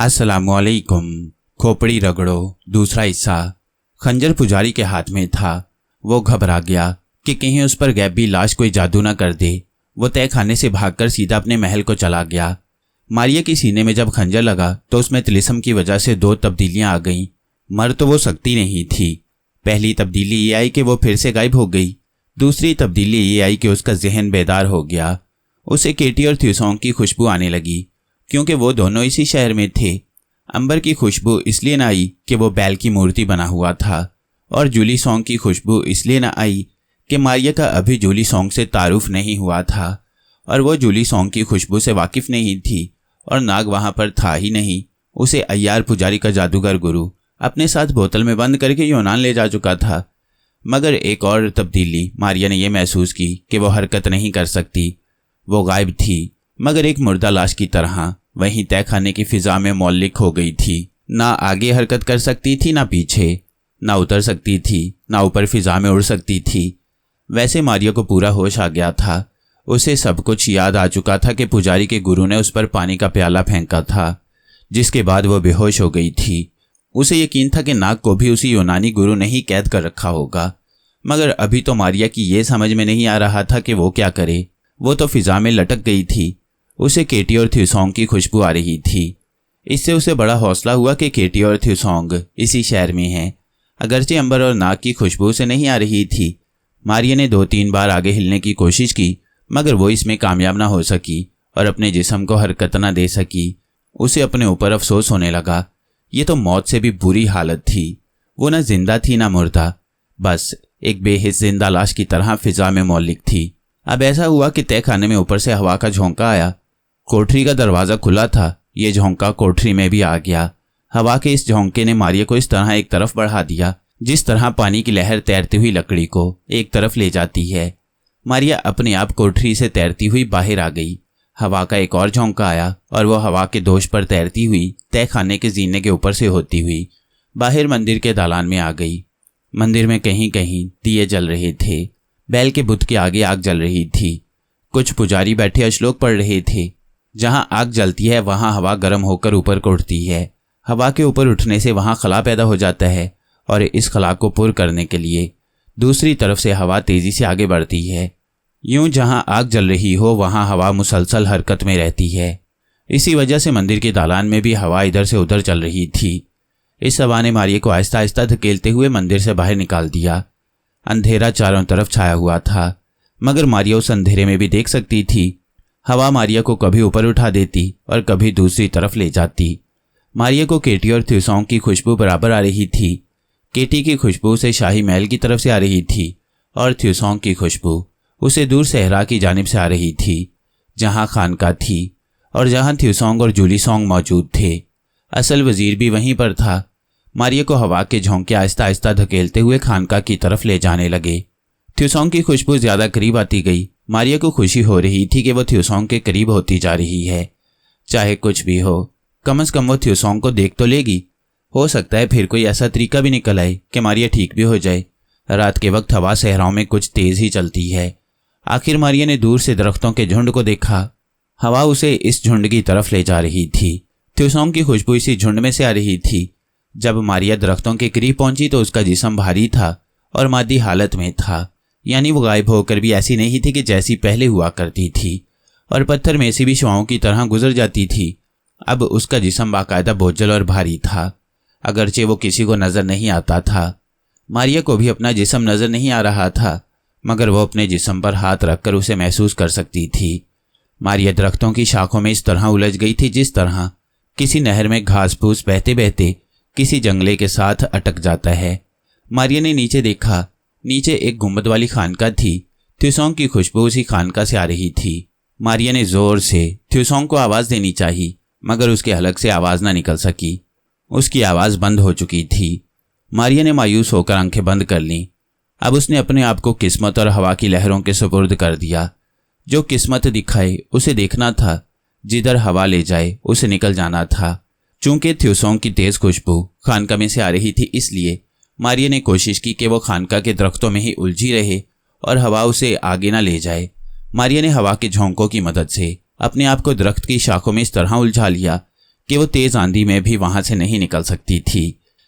अस्सलामुअलैकुम। खोपड़ी रगड़ो दूसरा हिस्सा। खंजर पुजारी के हाथ में था। वो घबरा गया कि कहीं उस पर गैबी लाश कोई जादू न कर दे। वो तय खाने से भागकर सीधा अपने महल को चला गया। मारिया के सीने में जब खंजर लगा तो उसमें तिलिस्म की वजह से दो तब्दीलियां आ गईं। मर तो वो सकती नहीं थी। पहली तब्दीली ये आई कि वो फिर से गायब हो गई। दूसरी तब्दीली ये आई कि उसका जहन बेदार हो गया। उसे केटी और थ्यूसोंग की खुशबू आने लगी क्योंकि वो दोनों इसी शहर में थे। अंबर की खुशबू इसलिए न आई कि वो बैल की मूर्ति बना हुआ था, और जूली सॉन्ग की खुशबू इसलिए न आई कि मारिया का अभी जूली सॉन्ग से तारुफ नहीं हुआ था और वो जूली सॉन्ग की खुशबू से वाकिफ नहीं थी, और नाग वहां पर था ही नहीं। उसे अय्यार पुजारी का जादूगर गुरु अपने साथ बोतल में बंद करके यूनान ले जा चुका था। मगर एक और तब्दीली मारिया ने यह महसूस की कि वो हरकत नहीं कर सकती। वो गायब थी, मगर एक मुर्दा लाश की तरह वहीं तय खाने की फिजा में मौलिक हो गई थी। ना आगे हरकत कर सकती थी, ना पीछे, ना उतर सकती थी, ना ऊपर फिजा में उड़ सकती थी। वैसे मारिया को पूरा होश आ गया था। उसे सब कुछ याद आ चुका था कि पुजारी के गुरु ने उस पर पानी का प्याला फेंका था, जिसके बाद वो बेहोश हो गई थी। उसे यकीन था कि नाग को भी उसी यूनानी गुरु ने ही कैद कर रखा होगा, मगर अभी तो मारिया की ये समझ में नहीं आ रहा था कि वो क्या करे। वो तो फिजा में लटक गई थी। उसे केटी और थ्यूसोंग की खुशबू आ रही थी। इससे उसे बड़ा हौसला हुआ कि केटी और थ्यूसोंग इसी शहर में हैं। अगरचे अंबर और नाग की खुशबू से नहीं आ रही थी। मारिया ने 2-3 बार आगे हिलने की कोशिश की, मगर वो इसमें कामयाब ना हो सकी और अपने जिस्म को हरकत ना दे सकी। उसे अपने ऊपर अफसोस होने लगा। ये तो मौत से भी बुरी हालत थी। वो ना जिंदा थी ना मुर्दा, बस एक बेहिस जिंदा लाश की तरह फिजा में मौलिक थी। अब ऐसा हुआ कि तय खाने में ऊपर से हवा का झोंका आया। कोठरी का दरवाज़ा खुला था। ये झोंका कोठरी में भी आ गया। हवा के इस झोंके ने मारिया को इस तरह एक तरफ बढ़ा दिया जिस तरह पानी की लहर तैरती हुई लकड़ी को एक तरफ ले जाती है। मारिया अपने आप कोठरी से तैरती हुई बाहर आ गई। हवा का एक और झोंका आया और वो हवा के दोष पर तैरती हुई तय खाने के जीने के ऊपर से होती हुई बाहर मंदिर के दालान में आ गई। मंदिर में कहीं कहीं दिए जल रहे थे। बैल के बुत के आगे आग जल रही थी। कुछ पुजारी बैठे अश्लोक पढ़ रहे थे। जहां आग जलती है वहां हवा गर्म होकर ऊपर को उठती है। हवा के ऊपर उठने से वहां खला पैदा हो जाता है, और इस खला को पुर करने के लिए दूसरी तरफ से हवा तेजी से आगे बढ़ती है। यूं जहां आग जल रही हो वहां हवा मुसलसल हरकत में रहती है। इसी वजह से मंदिर के दालान में भी हवा इधर से उधर चल रही थी। इस हवा ने मारिया को आहिस्ता आहिस्ता धकेलते हुए मंदिर से बाहर निकाल दिया। अंधेरा चारों तरफ छाया हुआ था, मगर मारिया उस अंधेरे में भी देख सकती थी। हवा मारिया को कभी ऊपर उठा देती और कभी दूसरी तरफ ले जाती। मारिया को केटी और थ्यूसोंग की खुशबू बराबर आ रही थी। केटी की खुशबू उसे शाही महल की तरफ से आ रही थी, और थ्यूसोंग की खुशबू उसे दूर सहरा की जानिब से आ रही थी, जहां खानका थी और जहां थ्यूसोंग और जूली सॉन्ग मौजूद थे। असल वजीर भी वहीं पर था। मारिया को हवा के झोंके आहिस्ता आहिस्ता धकेलते हुए खानका की तरफ ले जाने लगे। थ्यूसोंग की खुशबू ज्यादा करीब आती गई। मारिया को खुशी हो रही थी कि वो थ्यूसोंग के करीब होती जा रही है। चाहे कुछ भी हो, कम से कम वो थ्यूसोंग को देख तो लेगी। हो सकता है फिर कोई ऐसा तरीका भी निकल आए कि मारिया ठीक भी हो जाए। रात के वक्त हवा सहराओं में कुछ तेज ही चलती है। आखिर मारिया ने दूर से दरख्तों के झुंड को देखा। हवा उसे इस झुंड की तरफ ले जा रही थी। थ्यूसोंग की खुशबू इसी झुंड में से आ रही थी। जब मारिया दरख्तों के करीब पहुंची तो उसका जिस्म भारी था और मादी हालत में था, यानी वो गायब होकर भी ऐसी नहीं थी कि जैसी पहले हुआ करती थी, और पत्थर में से भी शुआओं की तरह गुजर जाती थी। अब उसका जिस्म बाकायदा बोझल और भारी था, अगरचे वो किसी को नजर नहीं आता था। मारिया को भी अपना जिस्म नजर नहीं आ रहा था, मगर वो अपने जिस्म पर हाथ रखकर उसे महसूस कर सकती थी। मारिया दरख्तों की शाखों में इस तरह उलझ गई थी जिस तरह किसी नहर में घास फूस बहते बहते किसी जंगले के साथ अटक जाता है। मारिया ने नीचे देखा। नीचे एक गुंबद वाली खानका थी। थ्यूसोंग की खुशबू उसी खानका से आ रही थी। मारिया ने जोर से थ्यूसोंग को आवाज़ देनी चाहिए, मगर उसके हलक से आवाज़ ना निकल सकी। उसकी आवाज़ बंद हो चुकी थी। मारिया ने मायूस होकर आंखें बंद कर लीं। अब उसने अपने आप को किस्मत और हवा की लहरों के सुपुर्द कर दिया। जो किस्मत दिखाए उसे देखना था, जिधर हवा ले जाए उसे निकल जाना था। चूंकि थ्यूसोंग की तेज खुशबू खानका में से आ रही थी, इसलिए मारिया ने कोशिश की कि वो खानका के दरख्तों में ही उलझी रहे और हवा उसे आगे ना ले जाए। मारिया ने हवा के झोंकों की मदद से अपने आप को दरख्त की शाखों में इस तरह उलझा लिया कि वो तेज आंधी में भी वहां से नहीं निकल सकती थी।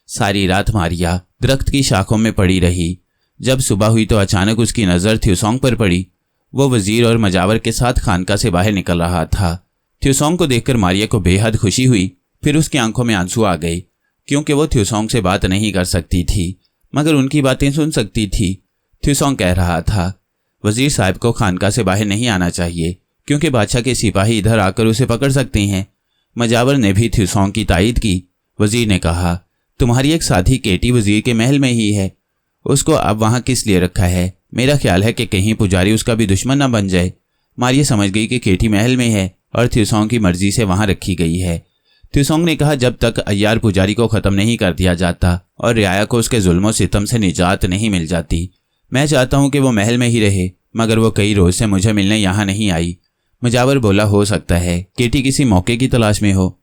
सारी रात मारिया दरख्त की शाखों में पड़ी रही। जब सुबह हुई तो अचानक उसकी नज़र थ्यूसोंग पर पड़ी। वो वजीर और मजावर के साथ खानका से बाहर निकल रहा था। थ्यूसोंग को देखकर मारिया को बेहद खुशी हुई। फिर उसकी आंखों में आंसू आ गए, क्योंकि वो थ्यूसोंग से बात नहीं कर सकती थी मगर उनकी बातें सुन सकती थी। थ्यूसोंग कह रहा था, वजीर साहब को खानका से बाहर नहीं आना चाहिए, क्योंकि बादशाह के सिपाही इधर आकर उसे पकड़ सकते हैं। मजावर ने भी थ्यूसोंग की तायद की। वजीर ने कहा, तुम्हारी एक साथी केटी वजीर के महल में ही है, उसको अब वहाँ किस लिए रखा है? मेरा ख्याल है कि कहीं पुजारी उसका भी दुश्मन न बन जाए। मारिया समझ गई कि केटी महल में है और थ्यूसोंग की मर्जी से वहाँ रखी गई है। थ्यूसोंग ने कहा, जब तक अय्यार पुजारी को ख़त्म नहीं कर दिया जाता और रियाया को उसके जुल्म सितम से निजात नहीं मिल जाती, मैं चाहता हूँ कि वो महल में ही रहे, मगर वो कई रोज़ से मुझे मिलने यहाँ नहीं आई। मजावर बोला, हो सकता है केटी किसी मौके की तलाश में हो।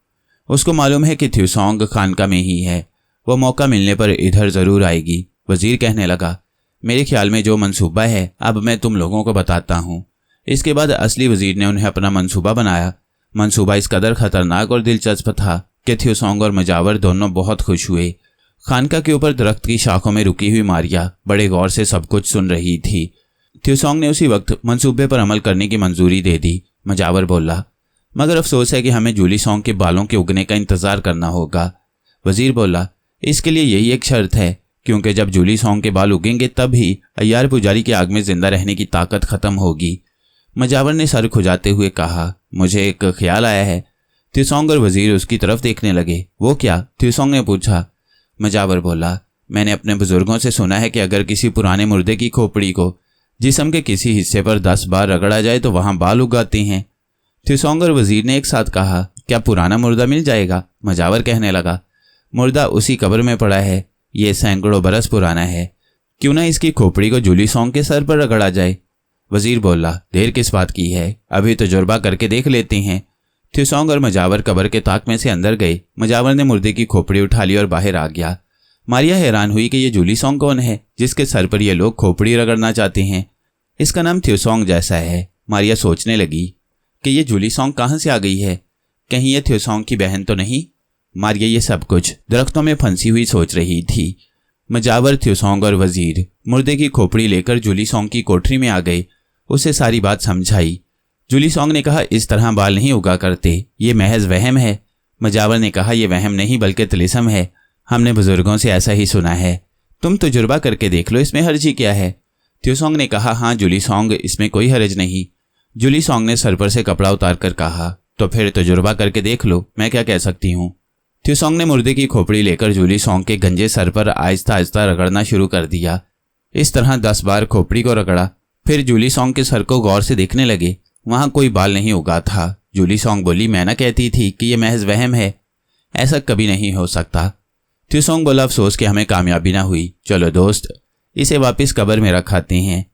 उसको मालूम है कि थ्यूसोंग खानका में ही है, वो मौका मिलने पर इधर ज़रूर आएगी। वजीर कहने लगा, मेरे ख्याल में जो मंसूबा है अब मैं तुम लोगों को बताता हूँ। इसके बाद असली वजीर ने उन्हें अपना मंसूबा बनाया। मंसूबा इस कदर खतरनाक और दिलचस्प था कि थ्यूसोंग और मजावर दोनों बहुत खुश हुए। खानका के ऊपर दरख्त की शाखों में रुकी हुई मारिया बड़े गौर से सब कुछ सुन रही थी। थ्यूसोंग ने उसी वक्त मंसूबे पर अमल करने की मंजूरी दे दी। मजावर बोला, मगर अफसोस है कि हमें जूली सॉन्ग के बालों के उगने का इंतजार करना होगा। वजीर बोला, इसके लिए यही एक शर्त है, क्योंकि जब जूली सॉन्ग के बाल उगेंगे तब ही अय्यार पुजारी की आग में जिंदा रहने की ताकत खत्म होगी। मजावर ने सर खुजाते हुए कहा, मुझे एक ख्याल आया है। थ्यूसोंग और वजीर उसकी तरफ देखने लगे। वो क्या? थ्यूसोंग ने पूछा। मजावर बोला, मैंने अपने बुजुर्गों से सुना है कि अगर किसी पुराने मुर्दे की खोपड़ी को जिस्म के किसी हिस्से पर 10 बार रगड़ा जाए तो वहां बाल उगाते हैं। थ्यूसोंग और वजीर ने एक साथ कहा, क्या पुराना मुर्दा मिल जाएगा? मजावर कहने लगा, मुर्दा उसी कब्र में पड़ा है, ये सैकड़ों बरस पुराना है, क्यों ना इसकी खोपड़ी को जूली सॉन्ग के सर पर रगड़ा जाए। वजीर बोला, देर किस बात की है, अभी तजुर्बा करके देख लेते हैं। थ्यूसोंग और मजावर कब्र के ताक में से अंदर गए। मजावर ने मुर्दे की खोपड़ी उठा ली और बाहर आ गया। मारिया हैरान हुई कि ये जूली सॉन्ग कौन है जिसके सर पर ये लोग खोपड़ी रगड़ना चाहते हैं। इसका नाम थ्यूसोंग जैसा है। मारिया सोचने लगी कि ये जूली सॉन्ग कहाँ से आ गई है, कहीं ये थ्यूसोंग की बहन तो नहीं। मारिया ये सब कुछ दरख्तों में फंसी हुई सोच रही थी। मजावर, थ्यूसोंग और वजीर मुर्दे की खोपड़ी लेकर जूली सॉन्ग की कोठरी में आ गए। उसे सारी बात समझाई। जूली सॉन्ग ने कहा, इस तरह बाल नहीं उगा करते, ये महज वहम है। मजावर ने कहा, यह वहम नहीं बल्कि तिलिस्म है, हमने बुजुर्गों से ऐसा ही सुना है, तुम तजुर्बा करके देख लो, इसमें हर्जी क्या है। थ्यूसोंग ने कहा, हाँ जूली सॉन्ग, इसमें कोई हर्ज नहीं। जूली सॉन्ग ने सर पर से कपड़ा उतार कर कहा, तो फिर तजुर्बा करके देख लो, मैं क्या कह सकती हूँ। थ्यूसोंग ने मुर्दे की खोपड़ी लेकर जूली सॉन्ग के गंजे सर पर आहिस्ता आहिस्ता रगड़ना शुरू कर दिया। इस तरह 10 बार खोपड़ी को रगड़ा। फिर जूली सॉन्ग के सर को गौर से देखने लगे, वहां कोई बाल नहीं उगा था। जूली सॉन्ग बोली, मैं ना कहती थी कि यह महज वहम है, ऐसा कभी नहीं हो सकता। थ्यूसोंग बोला, अफसोस कि हमें कामयाबी ना हुई, चलो दोस्त इसे वापस कब्र में रखाते हैं।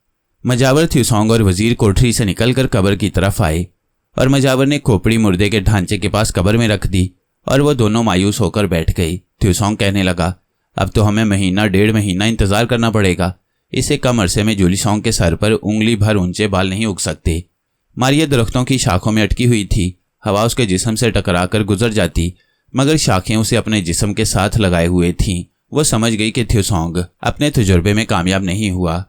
मजावर, थ्यूसोंग और वजीर कोठरी से निकलकर कब्र की तरफ आए और मजावर ने खोपड़ी मुर्दे के ढांचे के पास कब्र में रख दी और वो दोनों मायूस होकर बैठ गई। थ्यूसोंग कहने लगा, अब तो हमें महीना 1.5 महीना इंतजार करना पड़ेगा, इससे कम अरसे में जूली सॉन्ग के सर पर उंगली भर ऊंचे बाल नहीं उग सकते। मारिया दरख्तों की शाखों में अटकी हुई थी। हवा उसके जिस्म से टकराकर गुजर जाती, मगर शाखें उसे अपने जिस्म के साथ लगाए हुए थीं। वो समझ गई कि थ्यूसोंग अपने तजुर्बे में कामयाब नहीं हुआ।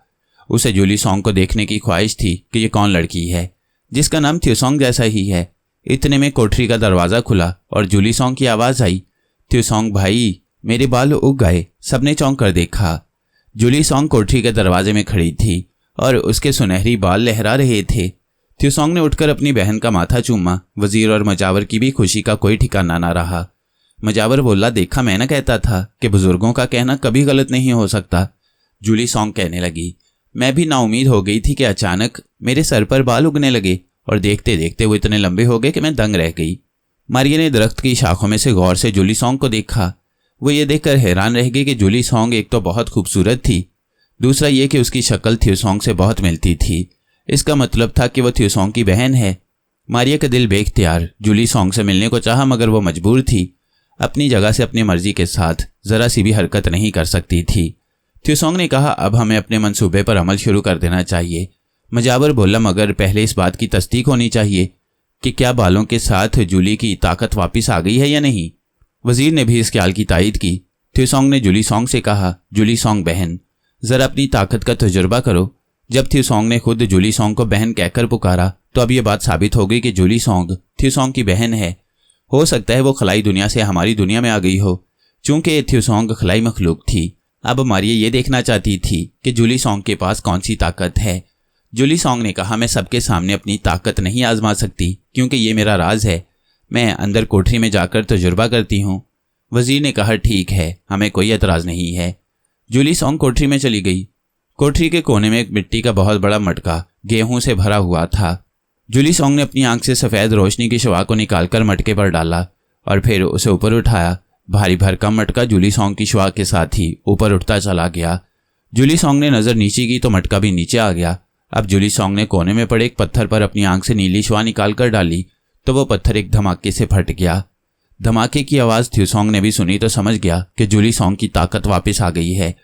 उसे जूली सॉन्ग को देखने की ख्वाहिश थी कि ये कौन लड़की है जिसका नाम थ्यूसोंग जैसा ही है। इतने में कोठरी का दरवाज़ा खुला और जूली सॉन्ग की आवाज़ आई, थ्यूसोंग भाई, मेरे बाल उग गए। सबने चौंक कर देखा। जूली सॉन्ग कोठरी के दरवाजे में खड़ी थी और उसके सुनहरी बाल लहरा रहे थे। थ्यूसोंग ने उठकर अपनी बहन का माथा चूमा। वजीर और मजावर की भी खुशी का कोई ठिकाना ना रहा। मजावर बोला, देखा मैं ना कहता था कि बुजुर्गों का कहना कभी गलत नहीं हो सकता। जूली सॉन्ग कहने लगी, मैं भी नाउमीद हो गई थी कि अचानक मेरे सर पर बाल उगने लगे और देखते देखते वो इतने लंबे हो गए कि मैं दंग रह गई। मारिया ने दरख्त की शाखों में से गौर से जूली सॉन्ग को देखा। वो ये देखकर हैरान रह गई कि जूली सॉन्ग एक तो बहुत खूबसूरत थी, दूसरा ये कि उसकी शक्ल थ्यूसोंग से बहुत मिलती थी। इसका मतलब था कि वो थ्यूसोंग की बहन है। मारिया का दिल बेख्तियार जूली सॉन्ग से मिलने को चाहा, मगर वो मजबूर थी। अपनी जगह से अपनी मर्जी के साथ जरा सी भी हरकत नहीं कर सकती थी। थ्यूसोंग ने कहा, अब हमें अपने मंसूबे पर अमल शुरू कर देना चाहिए। मजावर बोला, मगर पहले इस बात की तस्दीक होनी चाहिए कि क्या बालों के साथ जूली की ताकत वापस आ गई है या नहीं। वजीर ने भी इस ख्याल की तायद की। थ्यूसोंग ने जुलीसोंग से कहा, जुलीसोंग बहन, जरा अपनी ताकत का तजुर्बा करो। जब थ्यूसोंग ने खुद जुलीसोंग को बहन कहकर पुकारा तो अब यह बात साबित हो गई कि जुलीसोंग थ्यूसोंग की बहन है। हो सकता है वो खलाई दुनिया से हमारी दुनिया में आ गई हो। चूंकि थ्यूसोंग खलाई मखलूक थी, अब मारिया ये देखना चाहती थी कि जुलीसोंग के पास कौन सी ताकत है। जुलीसोंग ने कहा, मैं सबके सामने अपनी ताकत नहीं आजमा सकती क्योंकि ये मेरा राज है। मैं अंदर कोठरी में जाकर तजुर्बा करती हूँ। वजीर ने कहा, ठीक है, हमें कोई एतराज़ नहीं है। जुलीसोंग कोठरी में चली गई। कोठरी के कोने में एक मिट्टी का बहुत बड़ा मटका गेहूं से भरा हुआ था। जुलीसोंग ने अपनी आंख से सफ़ेद रोशनी की शवा को निकालकर मटके पर डाला और फिर उसे ऊपर उठाया। भारी भरकम मटका जुलीसोंग की शवा के साथ ही ऊपर उठता चला गया। जुलीसोंग ने नज़र नीचे की तो मटका भी नीचे आ गया। अब जुलीसोंग ने कोने में पड़े एक पत्थर पर अपनी आंख से नीली शवा निकालकर डाली तो वो पत्थर एक धमाके से फट गया। धमाके की आवाज़ थ्यूसोंग ने भी सुनी तो समझ गया कि जुलीसोंग की ताकत वापस आ गई है।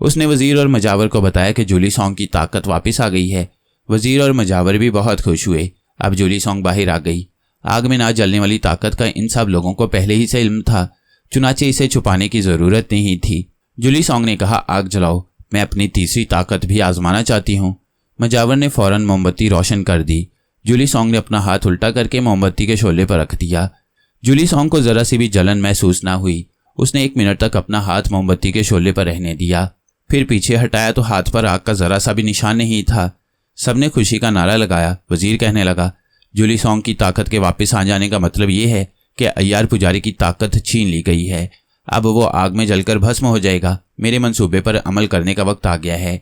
उसने वजीर और मजावर को बताया कि जुलीसोंग की ताकत वापस आ गई है। वजीर और मजावर भी बहुत खुश हुए। अब जुलीसोंग बाहर आ गई। आग में ना जलने वाली ताकत का इन सब लोगों को पहले ही से इल्म था, चुनाचे इसे छुपाने की ज़रूरत नहीं थी। जुलीसोंग ने कहा, आग जलाओ, मैं अपनी तीसरी ताकत भी आजमाना चाहती हूँ। मजावर ने फौरन मोमबत्ती रोशन कर दी। जुलीसोंग ने अपना हाथ उल्टा करके मोमबत्ती के शोले पर रख दिया। जुलीसोंग को ज़रा सी भी जलन महसूस ना हुई। उसने 1 मिनट तक अपना हाथ मोमबत्ती के शोले पर रहने दिया, फिर पीछे हटाया तो हाथ पर आग का ज़रा सा भी निशान नहीं था। सबने खुशी का नारा लगाया। वजीर कहने लगा, जुलीसोंग की ताकत के वापस आ जाने का मतलब ये है कि अय्यार पुजारी की ताकत छीन ली गई है। अब वो आग में जलकर भस्म हो जाएगा। मेरे मंसूबे पर अमल करने का वक्त आ गया है।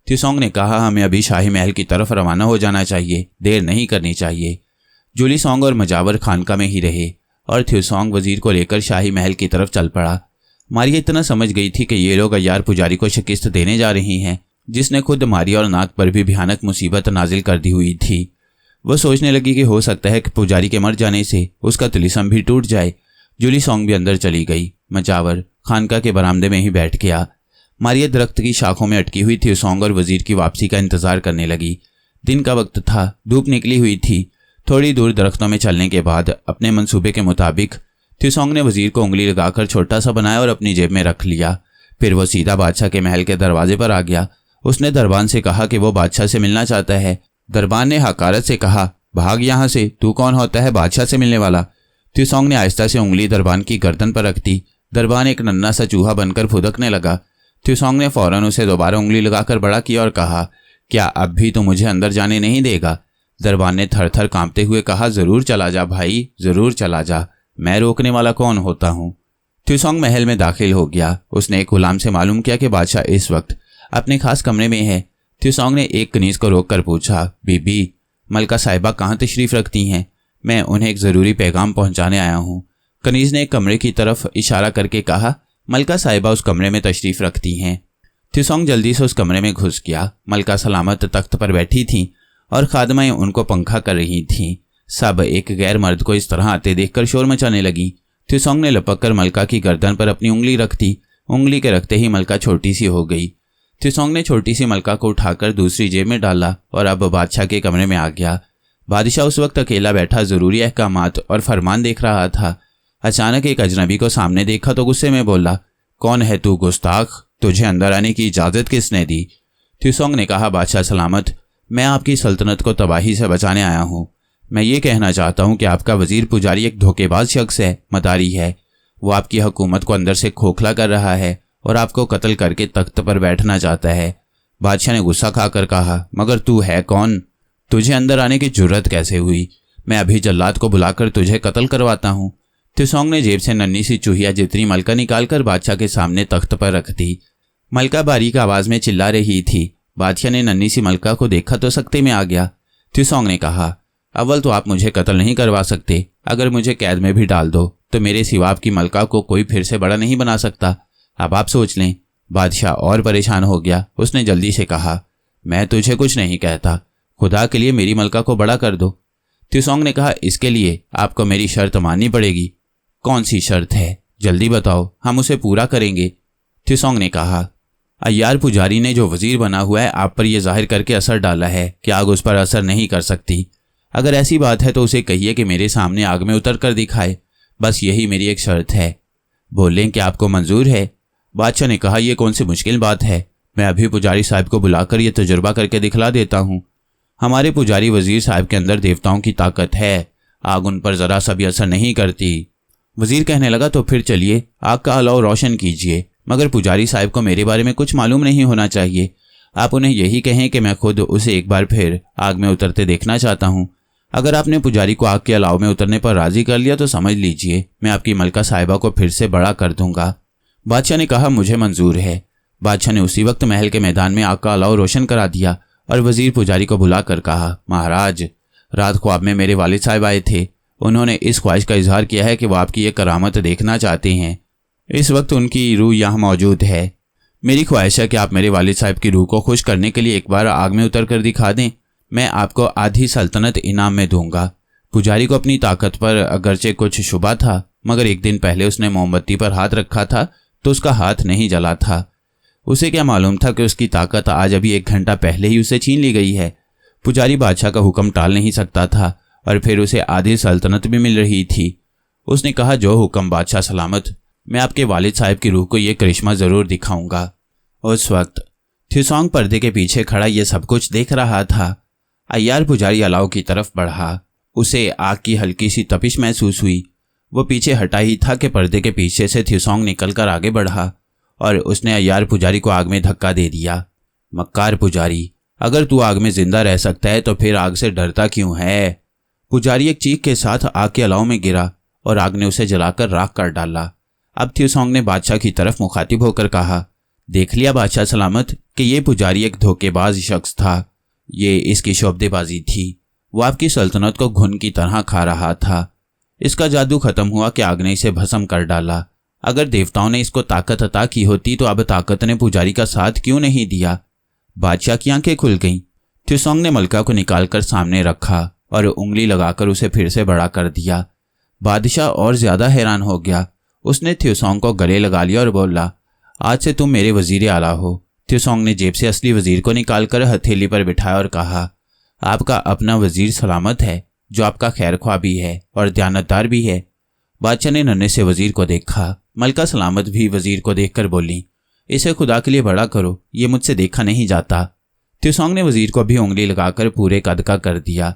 थ्यूसोंग ने कहा, हमें अभी शाही महल की तरफ रवाना हो जाना चाहिए, देर नहीं करनी चाहिए। जुलीसोंग और मजावर खानका में ही रहे और थ्यूसोंग वजीर को लेकर शाही महल की तरफ चल पड़ा। मारिया इतना समझ गई थी कि ये लोग अय्यार पुजारी को शिकस्त देने जा रही हैं, जिसने खुद मारिया और नाग पर भी भयानक मुसीबत नाजिल कर दी हुई थी। वह सोचने लगी कि हो सकता है कि पुजारी के मर जाने से उसका तिलिस्म भी टूट जाए। जुलीसोंग भी अंदर चली गई। मजावर खानका के बरामदे में ही बैठ गया। मारिया दरख्त की शाखों में अटकी हुई थ्यूसोंग और वजीर की वापसी का इंतजार करने लगी। दिन का वक्त था, धूप निकली हुई थी। थोड़ी दूर दरख्तों में चलने के बाद अपने मंसूबे के मुताबिक थ्यूसोंग ने वजीर को उंगली लगाकर छोटा सा बनाया और अपनी जेब में रख लिया। फिर वो सीधा बादशाह के महल के दरवाजे पर आ गया। उसने दरबान से कहा कि वो बादशाह से मिलना चाहता है। दरबान ने हकारत से कहा, भाग यहाँ से, तू कौन होता है बादशाह से मिलने वाला। थ्यूसोंग ने आहिस्ता से उंगली दरबान की गर्दन पर रख दी। दरबान एक नन्हा सा चूहा बनकर फुदकने लगा। थ्यूसोंग ने फौरन उसे दोबारा उंगली लगाकर बड़ा किया और कहा, क्या अब भी तू मुझे अंदर जाने नहीं देगा। दरबान ने थर थर कांपते हुए कहा, जरूर चला जा भाई, जरूर चला जा, मैं रोकने वाला कौन होता हूँ। थ्यूसोंग महल में दाखिल हो गया। उसने एक गुलाम से मालूम किया कि बादशाह इस वक्त अपने खास कमरे में है। थ्यूसोंग ने एक कनीज को रोक कर पूछा, बीबी, मलका साहिबा कहाँ तशरीफ़ रखती हैं? मैं उन्हें एक ज़रूरी पैगाम पहुँचाने आया हूँ। कनीज ने एक कमरे की तरफ इशारा करके कहा, मलका साहिबा उस कमरे में तशरीफ़ रखती हैं। थ्यूसोंग जल्दी से उस कमरे में घुस गया। मलका सलामत तख्त पर बैठी थीं और खादमाएं उनको पंखा कर रही थीं। सब एक गैर मर्द को इस तरह आते देखकर शोर मचाने लगी। थ्यूसोंग ने लपक कर मलका की गर्दन पर अपनी उंगली रख दी। उंगली के रखते ही मलका छोटी सी हो गई। थ्यूसोंग ने छोटी सी मलका को उठाकर दूसरी जेब में डाला और अब बादशाह के कमरे में आ गया। बादशाह उस वक्त अकेला बैठा ज़रूरी अहकामात और फरमान देख रहा था। अचानक एक अजनबी को सामने देखा तो गुस्से में बोला, कौन है तू गुस्ताख, तुझे अंदर आने की इजाज़त किसने दी? थ्यूसोंग ने कहा, बादशाह सलामत, मैं आपकी सल्तनत को तबाही से बचाने आया हूँ। मैं ये कहना चाहता हूँ कि आपका वजीर पुजारी एक धोखेबाज शख्स है, मदारी है। वो आपकी हुकूमत को अंदर से खोखला कर रहा है और आपको कत्ल करके तख्त पर बैठना चाहता है। बादशाह ने गुस्सा खाकर कहा, मगर तू है कौन? तुझे अंदर आने की जुर्रत कैसे हुई? मैं अभी जल्लाद को बुलाकर तुझे कत्ल करवाता हूँ। थ्यूसोंग ने जेब से नन्ही सी चूहिया जितनी मलका निकालकर बादशाह के सामने तख्त पर रख दी। मलका बारीक आवाज में चिल्ला रही थी। बादशाह ने नन्ही सी मलका को देखा तो सख्ते में आ गया। थ्यूसोंग ने कहा, अव्वल तो आप मुझे कत्ल नहीं करवा सकते, अगर मुझे कैद में भी डाल दो तो मेरे सिवा आपकी मलका को कोई फिर से बड़ा नहीं बना सकता। अब आप सोच लें। बादशाह और परेशान हो गया। उसने जल्दी से कहा, मैं तुझे कुछ नहीं कहता, खुदा के लिए मेरी मलका को बड़ा कर दो। थ्यूसोंग ने कहा, इसके लिए आपको मेरी शर्त माननी पड़ेगी। कौन सी शर्त है? जल्दी बताओ, हम उसे पूरा करेंगे। थ्यूसोंग ने कहा, अय्यार पुजारी ने जो वजीर बना हुआ है आप पर यह जाहिर करके असर डाला है कि आग उस पर असर नहीं कर सकती। अगर ऐसी बात है तो उसे कहिए कि मेरे सामने आग में उतर कर दिखाए, बस यही मेरी एक शर्त है। बोलें कि आपको मंजूर है? बादशाह ने कहा, यह कौन सी मुश्किल बात है, मैं अभी पुजारी साहब को बुलाकर यह तजुर्बा करके दिखला देता हूँ। हमारे पुजारी वजीर साहब के अंदर देवताओं की ताकत है, आग उन पर जरा सा भी असर नहीं करती। वजीर कहने लगा, तो फिर चलिए आग का अलाव रोशन कीजिए, मगर पुजारी साहब को मेरे बारे में कुछ मालूम नहीं होना चाहिए। आप उन्हें यही कहें कि मैं खुद उसे एक बार फिर आग में उतरते देखना चाहता हूँ। अगर आपने पुजारी को आग के अलाव में उतरने पर राजी कर लिया तो समझ लीजिए मैं आपकी मलका साहिबा को फिर से बड़ा कर दूंगा। बादशाह ने कहा, मुझे मंजूर है। बादशाह ने उसी वक्त महल के मैदान में आग का अलाव रोशन करा दिया और वजीर पुजारी को बुलाकर कहा, महाराज, रात ख्वाब में मेरे वालिद साहब आए थे। उन्होंने इस ख्वाहिश का इजहार किया है कि वो आपकी ये करामत देखना चाहते हैं। इस वक्त उनकी रूह यहाँ मौजूद है। मेरी ख्वाहिश है कि आप मेरे वालिद साहब की रूह को खुश करने के लिए एक बार आग में उतर कर दिखा दें। मैं आपको आधी सल्तनत इनाम में दूंगा। पुजारी को अपनी ताकत पर अगरचे कुछ शुबा था, मगर एक दिन पहले उसने मोमबत्ती पर हाथ रखा था तो उसका हाथ नहीं जला था। उसे क्या मालूम था कि उसकी ताकत आज अभी 1 घंटा पहले ही उसे छीन ली गई है। पुजारी बादशाह का हुक्म टाल नहीं सकता था और फिर उसे आधी सल्तनत भी मिल रही थी। उसने कहा, जो हुक्म बादशाह सलामत, मैं आपके वालिद साहब की रूह को ये करिश्मा ज़रूर दिखाऊंगा। उस वक्त थ्यूसोंग पर्दे के पीछे खड़ा ये सब कुछ देख रहा था। अय्यार पुजारी अलाव की तरफ बढ़ा। उसे आग की हल्की सी तपिश महसूस हुई। वो पीछे हटा ही था कि पर्दे के पीछे से थ्यूसोंग निकलकर आगे बढ़ा और उसने अय्यार पुजारी को आग में धक्का दे दिया। मक्कार पुजारी, अगर तू आग में जिंदा रह सकता है तो फिर आग से डरता क्यों है? पुजारी एक चीख के साथ आग के अलाव में गिरा और आग ने उसे जलाकर राख कर डाला। अब थ्यूसोंग ने बादशाह की तरफ मुखातिब होकर कहा, देख लिया बादशाह सलामत कि ये पुजारी एक धोखेबाज शख्स था। ये इसकी शोबदेबाजी थी। वो आपकी सल्तनत को घुन की तरह खा रहा था। इसका जादू खत्म हुआ कि आग ने इसे भस्म कर डाला। अगर देवताओं ने इसको ताकत अता की होती तो अब ताकत ने पुजारी का साथ क्यों नहीं दिया? बादशाह की आंखें खुल गईं। थ्यूसोंग ने मलका को निकालकर सामने रखा और उंगली लगाकर उसे फिर से बड़ा कर दिया। बादशाह और ज्यादा हैरान हो गया। उसने थ्यूसोंग को गले लगा लिया और बोला, आज से तुम मेरे वजीर आला हो। थ्यूसोंग ने जेब से असली वजीर को निकालकर हथेली पर बिठाया और कहा, आपका अपना वजीर सलामत है, जो आपका खैर ख्वाह भी है और दयानतदार भी है। बादशाह ने नन्हे से वजीर को देखा। मलका सलामत भी वजीर को देखकर बोली, इसे खुदा के लिए बड़ा करो, ये मुझसे देखा नहीं जाता। थ्यूसोंग ने वजीर को भी उंगली लगाकर पूरे कद का कर दिया।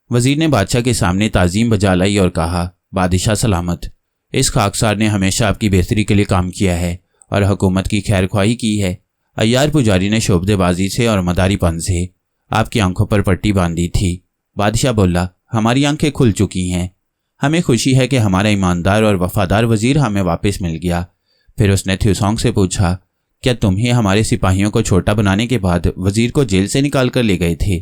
वजीर ने बादशाह के सामने ताजीम बजा लाई और कहा, बादशाह सलामत, इस खाकसार ने हमेशा आपकी बेहतरी के लिए काम किया है और हुकूमत की खैर ख्वाही की है। अय्यार पुजारी ने शोबदेबाजी से और मदारीपन से आपकी आंखों पर पट्टी बांधी थी। बादशाह बोला, हमारी आंखें खुल चुकी हैं। हमें खुशी है कि हमारा ईमानदार और वफादार वजीर हमें वापस मिल गया। फिर उसने थ्यूसोंग से पूछा, क्या तुम ही हमारे सिपाहियों को छोटा बनाने के बाद वजीर को जेल से निकाल कर ले गए थे?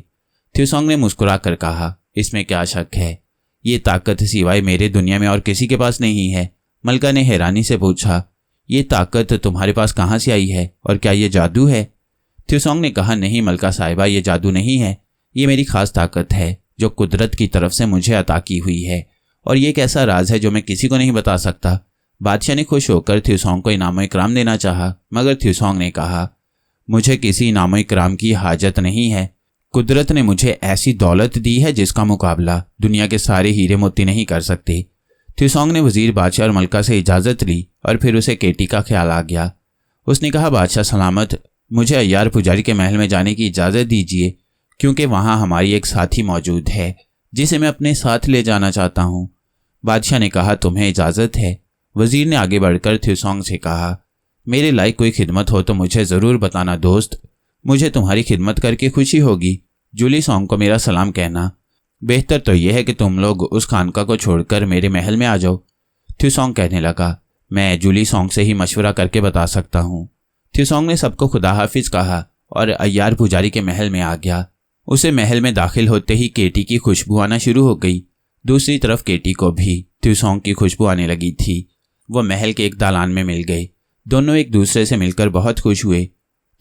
थ्यूसोंग ने मुस्कुरा कर कहा, इसमें क्या शक है, ये ताकत सिवाय मेरे दुनिया में और किसी के पास नहीं है। मलका ने हैरानी से पूछा, ये ताकत तुम्हारे पास कहाँ से आई है और क्या ये जादू है? थ्यूसोंग ने कहा, नहीं मलका साहिबा, ये जादू नहीं है, ये मेरी खास ताकत है जो कुदरत की तरफ से मुझे अता की हुई है और ये एक ऐसा राज है जो मैं किसी को नहीं बता सकता। बादशाह ने खुश होकर थ्यूसोंग को इनाम इकराम देना चाहा, मगर थ्यूसोंग ने कहा, मुझे किसी इनाम इकराम की हाजत नहीं है। कुदरत ने मुझे ऐसी दौलत दी है जिसका मुकाबला दुनिया के सारे हीरे मोती नहीं कर सकते। थ्यूसोंग ने वजीर, बादशाह और मलका से इजाज़त ली और फिर उसे केटी का ख्याल आ गया। उसने कहा, बादशाह सलामत, मुझे अय्यार पुजारी के महल में जाने की इजाज़त दीजिए, क्योंकि वहाँ हमारी एक साथी मौजूद है जिसे मैं अपने साथ ले जाना चाहता हूँ। बादशाह ने कहा, तुम्हें इजाज़त है। वजीर ने आगे बढ़कर थ्यूसोंग से कहा, मेरे लायक कोई खिदमत हो तो मुझे ज़रूर बताना दोस्त, मुझे तुम्हारी खिदमत करके खुशी होगी। जूली सोंग को मेरा सलाम कहना। बेहतर तो यह है कि तुम लोग उस खानका को छोड़कर मेरे महल में आ जाओ। थ्यूसोंग कहने लगा, मैं जूली सोंग से ही मशवरा करके बता सकता हूँ। थ्यूसोंग ने सबको खुदा हाफिज कहा और अय्यार पुजारी के महल में आ गया। उसे महल में दाखिल होते ही केटी की खुशबू आना शुरू हो गई। दूसरी तरफ केटी को भी थ्यूसोंग की खुशबू आने लगी थी। वो महल के एक दालान में मिल गए। दोनों एक दूसरे से मिलकर बहुत खुश हुए।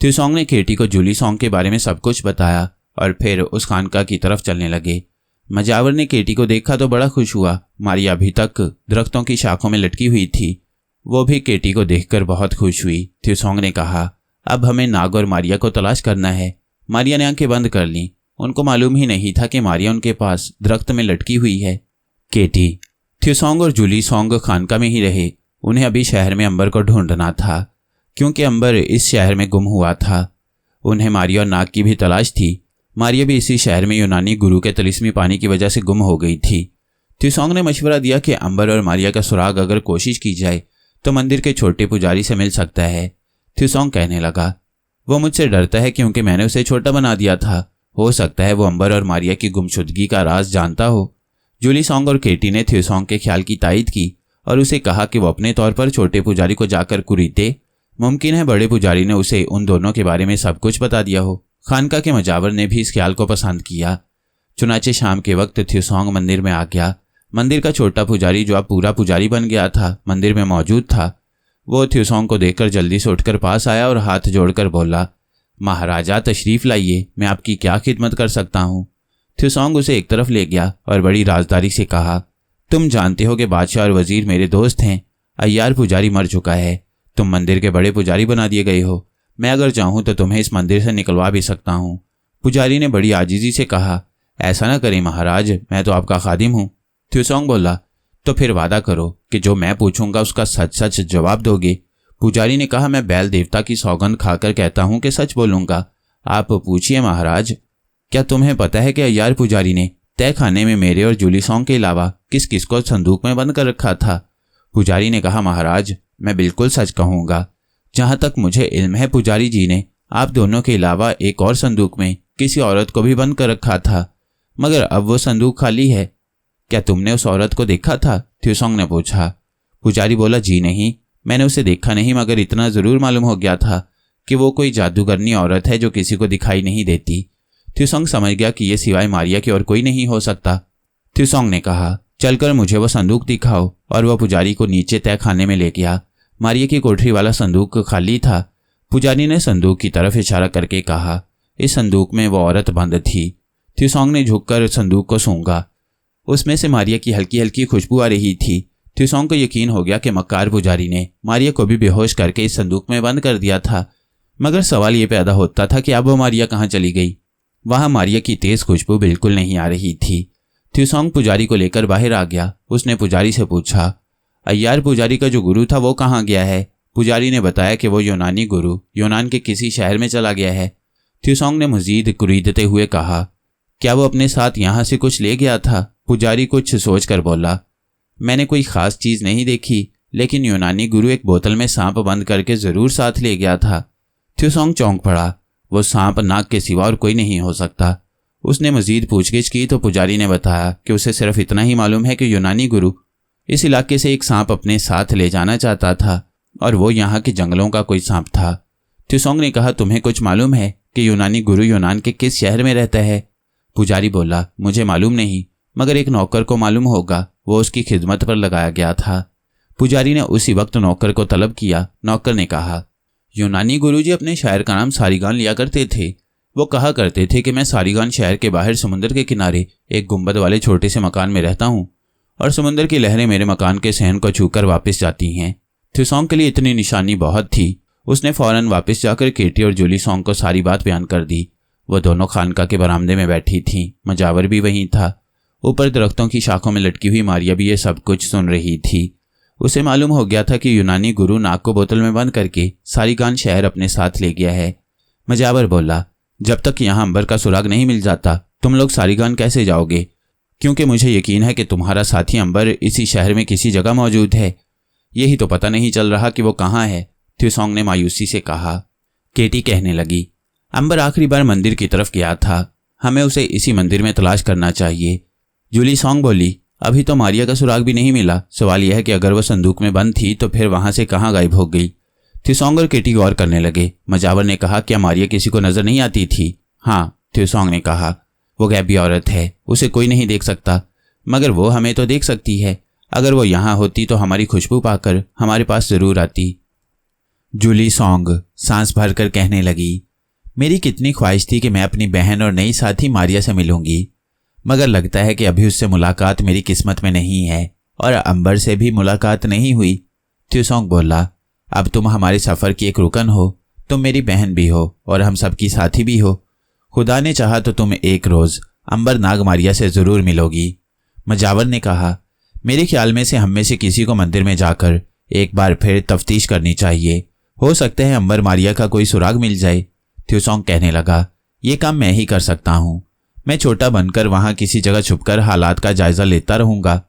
थ्यूसोंग ने केटी को जूली सोंग के बारे में सब कुछ बताया और फिर उस खानका की तरफ चलने लगे। मजावर ने केटी को देखा तो बड़ा खुश हुआ। मारिया अभी तक दरख्तों की शाखों में लटकी हुई थी। वो भी केटी को देखकर बहुत खुश हुई। थ्यूसोंग ने कहा, अब हमें नाग और मारिया को तलाश करना है। मारिया ने आंखें बंद कर लीं। उनको मालूम ही नहीं था कि मारिया उनके पास दरख्त में लटकी हुई है। केटी, थ्यूसोंग और जूली सॉन्ग खानका में ही रहे। उन्हें अभी शहर में अंबर को ढूंढना था, क्योंकि अंबर इस शहर में गुम हुआ था। उन्हें मारिया और नाग की भी तलाश थी। मारिया भी इसी शहर में यूनानी गुरु के तिलिस्मी पानी की वजह से गुम हो गई थी। थ्यूसोंग ने मशवरा दिया कि अंबर और मारिया का सुराग अगर कोशिश की जाए तो मंदिर के छोटे पुजारी से मिल सकता है। थ्यूसोंग कहने लगा, वो मुझसे डरता है क्योंकि मैंने उसे छोटा बना दिया था। हो सकता है वो अंबर और मारिया की गुमशुदगी का राज जानता हो। जूली सॉन्ग और केटी ने थ्यूसोंग के ख्याल की तायद की और उसे कहा कि वो अपने तौर पर छोटे पुजारी को जाकर कुरीदे। मुमकिन है बड़े पुजारी ने उसे उन दोनों के बारे में सब कुछ बता दिया हो। खानका के मजावर ने भी इस ख्याल को पसंद किया। चुनाचे शाम के वक्त थ्यूसोंग मंदिर में आ गया। मंदिर का छोटा पुजारी, जो अब पूरा पुजारी बन गया था, मंदिर में मौजूद था। वो थ्यूसोंग को देखकर जल्दी से उठकर पास आया और हाथ जोड़कर बोला, महाराजा तशरीफ लाइए, मैं आपकी क्या खिदमत कर सकता हूँ। थ्यूसोंग उसे एक तरफ ले गया और बड़ी राजदारी से कहा, तुम जानते हो कि बादशाह और वजीर मेरे दोस्त हैं। अय्यार पुजारी मर चुका है, तुम मंदिर के बड़े पुजारी बना दिए गए हो। मैं अगर चाहूँ तो तुम्हें इस मंदिर से निकलवा भी सकता हूँ। पुजारी ने बड़ी आजिजी से कहा, ऐसा ना करें महाराज, मैं तो आपका खादिम हूँ। थ्यूसोंग बोला, तो फिर वादा करो कि जो मैं पूछूंगा उसका सच सच जवाब दोगे। पुजारी ने कहा, मैं बैल देवता की सौगंध खाकर कहता हूँ कि सच बोलूंगा। आप पूछिए महाराज। क्या तुम्हें पता है कि अय्यार पुजारी ने तय खाने में मेरे और जूली सॉन्ग के अलावा किस किस को संदूक में बंद कर रखा था? पुजारी ने कहा, महाराज मैं बिल्कुल सच कहूंगा। जहां तक मुझे इल्म है पुजारी जी ने आप दोनों के अलावा एक और संदूक में किसी औरत को भी बंद कर रखा था, मगर अब वो संदूक खाली है। क्या तुमने उस औरत को देखा था? थ्यूसोंग ने पूछा। पुजारी बोला, जी नहीं, मैंने उसे देखा नहीं, मगर इतना जरूर मालूम हो गया था कि वो कोई जादूगरनी औरत है जो किसी को दिखाई नहीं देती। थ्यूसोंग समझ गया कि ये सिवाय मारिया की और कोई नहीं हो सकता। थ्यूसोंग ने कहा, चलकर मुझे वो संदूक दिखाओ, और वह पुजारी को नीचे तय खाने में ले गया। मारिया की कोठरी वाला संदूक खाली था। पुजारी ने संदूक की तरफ इशारा करके कहा, इस संदूक में वो औरत बंद थी। थ्यूसोंग ने झुककर संदूक को सूंघा। उसमें से मारिया की हल्की हल्की खुशबू आ रही थी। थ्यूसोंग को यकीन हो गया कि मक्कार पुजारी ने मारिया को भी बेहोश करके इस संदूक में बंद कर दिया था। मगर सवाल ये पैदा होता था कि अब वो मारिया कहाँ चली गई। वहां मारिया की तेज खुशबू बिल्कुल नहीं आ रही थी। थ्यूसोंग पुजारी को लेकर बाहर आ गया। उसने पुजारी से पूछा, अय्यार पुजारी का जो गुरु था वो कहाँ गया है? पुजारी ने बताया कि वो यूनानी गुरु यूनान के किसी शहर में चला गया है। थ्यूसोंग ने मजीद कुरीदते हुए कहा, क्या वो अपने साथ यहाँ से कुछ ले गया था? पुजारी कुछ सोचकर बोला, मैंने कोई खास चीज नहीं देखी, लेकिन यूनानी गुरु एक बोतल में सांप बंद करके जरूर साथ ले गया था। थ्यूसोंग चौंक पड़ा। वो सांप नाग के सिवा और कोई नहीं हो सकता। उसने मजीद पूछगिछ की तो पुजारी ने बताया कि उसे सिर्फ इतना ही मालूम है कि यूनानी गुरु इस इलाके से एक सांप अपने साथ ले जाना चाहता था, और वो यहाँ के जंगलों का कोई सांप था। थ्यूसोंग ने कहा, तुम्हें कुछ मालूम है कि यूनानी गुरु यूनान के किस शहर में रहता है? पुजारी बोला, मुझे मालूम नहीं, मगर एक नौकर को मालूम होगा, वो उसकी खिदमत पर लगाया गया था। पुजारी ने उसी वक्त नौकर को तलब किया। नौकर ने कहा, यूनानी गुरुजी अपने शहर का नाम सारीगान लिया करते थे। वो कहा करते थे कि मैं सारीगान शहर के बाहर समुद्र के किनारे एक गुंबद वाले छोटे से मकान में रहता हूँ, और समुद्र की लहरें मेरे मकान के सहन को छूकर वापस जाती हैं। थ्यूसोंग के लिए इतनी निशानी बहुत थी। उसने फौरन वापस जाकर केटी और जूली सॉन्ग को सारी बात बयान कर दी। वो दोनों खानका के बरामदे में बैठी थीं। मजावर भी वहीं था। ऊपर दरख्तों की शाखों में लटकी हुई मारिया भी ये सब कुछ सुन रही थी। उसे मालूम हो गया था कि यूनानी गुरु नाग को बोतल में बंद करके सारीगान शहर अपने साथ ले गया है। मजावर बोला, जब तक यहाँ अंबर का सुराग नहीं मिल जाता तुम लोग सारीगान कैसे जाओगे? क्योंकि मुझे यकीन है कि तुम्हारा साथी अंबर इसी शहर में किसी जगह मौजूद है। यही तो पता नहीं चल रहा कि वो कहाँ है। थ्यूसोंग ने मायूसी से कहा। केटी कहने लगी, अंबर आखिरी बार मंदिर की तरफ गया था, हमें उसे इसी मंदिर में तलाश करना चाहिए। जूली सॉन्ग बोली, अभी तो मारिया का सुराग भी नहीं मिला। सवाल यह है कि अगर वो संदूक में बंद थी तो फिर वहां से कहाँ गायब हो गई? थ्यूसोंग और केटी गौर करने लगे। मजावर ने कहा, क्या मारिया किसी को नजर नहीं आती थी? हाँ, थ्यूसोंग ने कहा, वो गैबी औरत है, उसे कोई नहीं देख सकता, मगर वो हमें तो देख सकती है। अगर वो यहाँ होती तो हमारी खुशबू पाकर हमारे पास जरूर आती। जूली सॉन्ग सांस भरकर कहने लगी, मेरी कितनी ख्वाहिश थी कि मैं अपनी बहन और नई साथी मारिया से मिलूंगी, मगर लगता है कि अभी उससे मुलाकात मेरी किस्मत में नहीं है, और अंबर से भी मुलाकात नहीं हुई। थ्यूसोंग बोला, अब तुम हमारे सफ़र की एक रुकन हो, तुम मेरी बहन भी हो और हम सबकी साथी भी हो। खुदा ने चाहा तो तुम एक रोज अंबर नागमारिया से जरूर मिलोगी। मजावर ने कहा, मेरे ख्याल में से हम में से किसी को मंदिर में जाकर एक बार फिर तफ्तीश करनी चाहिए। हो सकता है अंबर मारिया का कोई सुराग मिल जाए। थ्यूसोंग कहने लगा, ये काम मैं ही कर सकता हूँ। मैं छोटा बनकर वहां किसी जगह छुपकर हालात का जायजा लेता रहूंगा।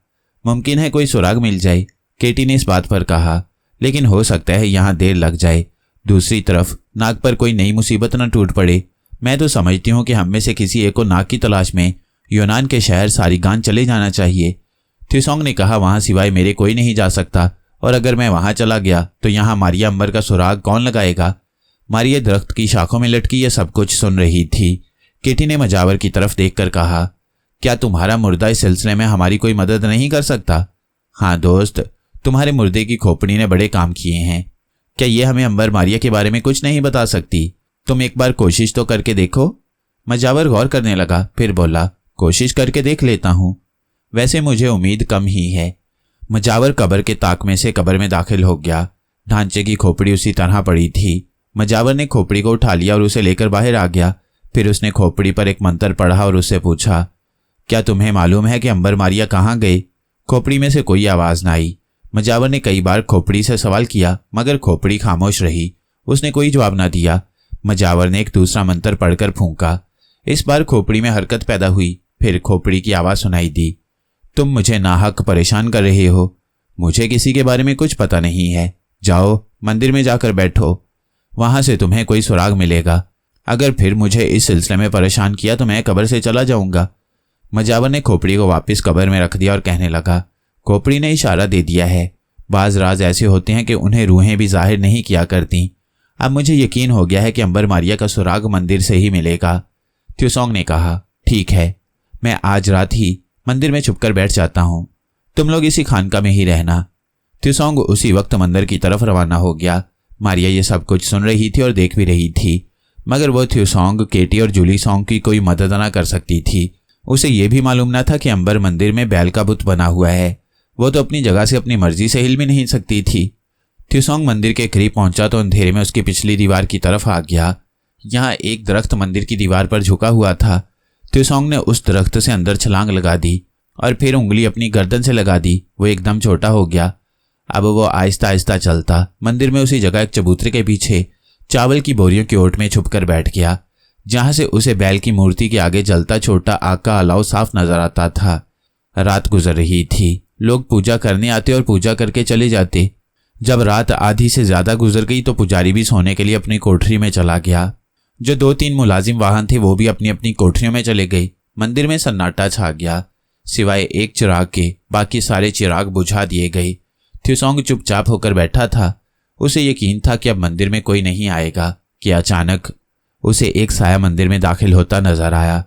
मुमकिन है कोई सुराग मिल जाए। केटी ने इस बात पर कहा, लेकिन हो सकता है यहाँ देर लग जाए। दूसरी तरफ नाग पर कोई नई मुसीबत न टूट पड़े। मैं तो समझती हूँ कि हम में से किसी एक को नाग की तलाश में यूनान के शहर सारिगान चले जाना चाहिए। थ्यूसोंग ने कहा, वहां सिवाय मेरे कोई नहीं जा सकता, और अगर मैं वहां चला गया तो यहाँ मारिया अंबर का सुराग कौन लगाएगा। मारिया दरख्त की शाखों में लटकी यह सब कुछ सुन रही थी। केटी ने मजावर की तरफ देखकर कहा, क्या तुम्हारा मुर्दा इस सिलसिले में हमारी कोई मदद नहीं कर सकता? हाँ दोस्त, तुम्हारे मुर्दे की खोपड़ी ने बड़े काम किए हैं। क्या ये हमें अंबर मारिया के बारे में कुछ नहीं बता सकती? तुम एक बार कोशिश तो करके देखो। मजावर गौर करने लगा, फिर बोला, कोशिश करके देख लेता हूँ, वैसे मुझे उम्मीद कम ही है। मजावर कब्र के ताक में से कब्र में दाखिल हो गया। ढांचे की खोपड़ी उसी तरह पड़ी थी। मजावर ने खोपड़ी को उठा लिया और उसे लेकर बाहर आ गया। फिर उसने खोपड़ी पर एक मंत्र पढ़ा और उससे पूछा, क्या तुम्हें मालूम है कि अंबर मारिया कहाँ गए? खोपड़ी में से कोई आवाज न आई। मजावर ने कई बार खोपड़ी से सवाल किया, मगर खोपड़ी खामोश रही। उसने कोई जवाब न दिया। मजावर ने एक दूसरा मंत्र पढ़कर फूंका। इस बार खोपड़ी में हरकत पैदा हुई। फिर खोपड़ी की आवाज सुनाई दी, तुम मुझे नाहक परेशान कर रहे हो। मुझे किसी के बारे में कुछ पता नहीं है। जाओ मंदिर में जाकर बैठो, वहां से तुम्हें कोई सुराग मिलेगा। अगर फिर मुझे इस सिलसिले में परेशान किया तो मैं कब्र से चला जाऊंगा। मजावर ने खोपड़ी को वापस कब्र में रख दिया और कहने लगा, खोपड़ी ने इशारा दे दिया है। बाज राज ऐसे होते हैं कि उन्हें रूहें भी जाहिर नहीं किया करती। अब मुझे यकीन हो गया है कि अंबर मारिया का सुराग मंदिर से ही मिलेगा। थ्यूसोंग ने कहा, ठीक है, मैं आज रात ही मंदिर में छुपकर बैठ जाता हूँ। तुम लोग इसी खानका में ही रहना। थ्यूसोंग उसी वक्त मंदिर की तरफ रवाना हो गया। मारिया ये सब कुछ सुन रही थी और देख भी रही थी, मगर वो थ्यूसोंग, केटी और जूली सोंग की कोई मदद ना कर सकती थी। उसे ये भी मालूम न था कि अंबर मंदिर में बैल का बुत बना हुआ है। वो तो अपनी जगह से अपनी मर्जी से हिल भी नहीं सकती थी। थ्यूसोंग मंदिर के करीब पहुंचा तो अंधेरे में उसकी पिछली दीवार की तरफ आ गया। यहाँ एक दरख्त मंदिर की दीवार पर झुका हुआ था। थ्यूसोंग ने उस दरख्त से अंदर छलांग लगा दी और फिर उंगली अपनी गर्दन से लगा दी। वो एकदम छोटा हो गया। अब वो आहिस्ता आहिस्ता चलता मंदिर में उसी जगह एक चबूतरे के पीछे चावल की बोरियों की ओट में छुपकर बैठ गया, जहां से उसे बैल की मूर्ति के आगे जलता छोटा आग का अलाव साफ नजर आता था। रात गुजर रही थी। लोग पूजा करने आते और पूजा करके चले जाते। जब रात आधी से ज्यादा गुजर गई तो पुजारी भी सोने के लिए अपनी कोठरी में चला गया। जो 2-3 मुलाजिम वाहन थे वो भी अपनी अपनी कोठरियों में चले गए। मंदिर में सन्नाटा छा गया। सिवाय एक चिराग के बाकी सारे चिराग बुझा दिए गए। थ्यूसोंग चुपचाप होकर बैठा था। उसे यकीन था कि अब मंदिर में कोई नहीं आएगा कि अचानक उसे एक साया मंदिर में दाखिल होता नजर आया।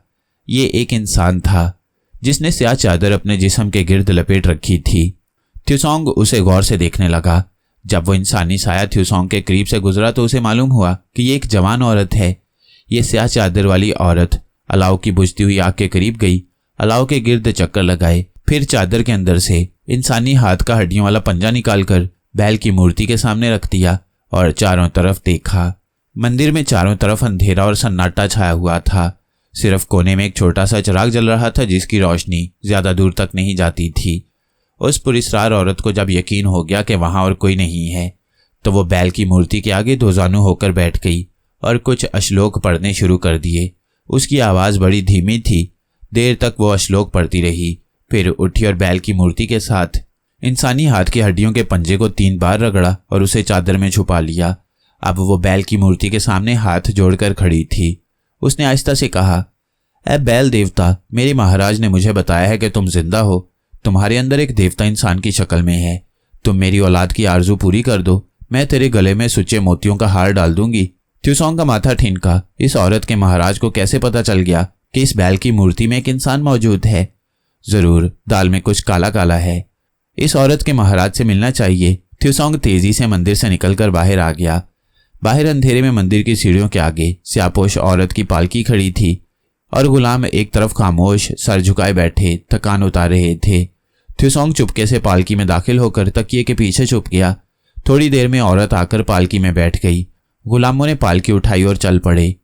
ये एक इंसान था जिसने स्याह चादर अपने जिस्म के गिर्द लपेट रखी थी। थ्यूसोंग उसे गौर से देखने लगा। जब वो इंसानी साया थ्यूसोंग के करीब से गुजरा तो उसे मालूम हुआ कि ये एक जवान औरत है। ये स्याह चादर वाली औरत अलाव की बुझती हुई आग के करीब गई, अलाव के गिर्द चक्कर लगाए, फिर चादर के अंदर से इंसानी हाथ का हड्डियों वाला पंजा निकालकर बैल की मूर्ति के सामने रख दिया और चारों तरफ देखा। मंदिर में चारों तरफ अंधेरा और सन्नाटा छाया हुआ था। सिर्फ कोने में एक छोटा सा चिराग जल रहा था जिसकी रोशनी ज्यादा दूर तक नहीं जाती थी। उस पुरस्कार औरत को जब यकीन हो गया कि वहां और कोई नहीं है तो वो बैल की मूर्ति के आगे दोजानू होकर बैठ गई और कुछ अश्लोक पढ़ने शुरू कर दिए। उसकी आवाज बड़ी धीमी थी। देर तक वो अश्लोक पढ़ती रही, फिर उठी और बैल की मूर्ति के साथ इंसानी हाथ की हड्डियों के पंजे को 3 बार रगड़ा और उसे चादर में छुपा लिया। अब वो बैल की मूर्ति के सामने हाथ जोड़कर खड़ी थी। उसने आहिस्ता से कहा, ऐ बैल देवता, मेरे महाराज ने मुझे बताया है कि तुम जिंदा हो। तुम्हारे अंदर एक देवता इंसान की शक्ल में है। तुम मेरी औलाद की आरजू पूरी कर दो, मैं तेरे गले में सुच्चे मोतियों का हार डाल दूंगी। थ्यूसोंग का माथा ठिनका। इस औरत के महाराज को कैसे पता चल गया कि इस बैल की मूर्ति में एक इंसान मौजूद है? जरूर दाल में कुछ काला काला है। इस औरत के महाराज से मिलना चाहिए। थ्यूसोंग तेजी से मंदिर से निकलकर बाहर आ गया। बाहर अंधेरे में मंदिर की सीढ़ियों के आगे स्यापोश औरत की पालकी खड़ी थी और गुलाम एक तरफ खामोश सर झुकाए बैठे थकान उतार रहे थे। थ्यूसोंग चुपके से पालकी में दाखिल होकर तकिए के पीछे छुप गया। थोड़ी देर में औरत आकर पालकी में बैठ गई। गुलामों ने पालकी उठाई और चल पड़े।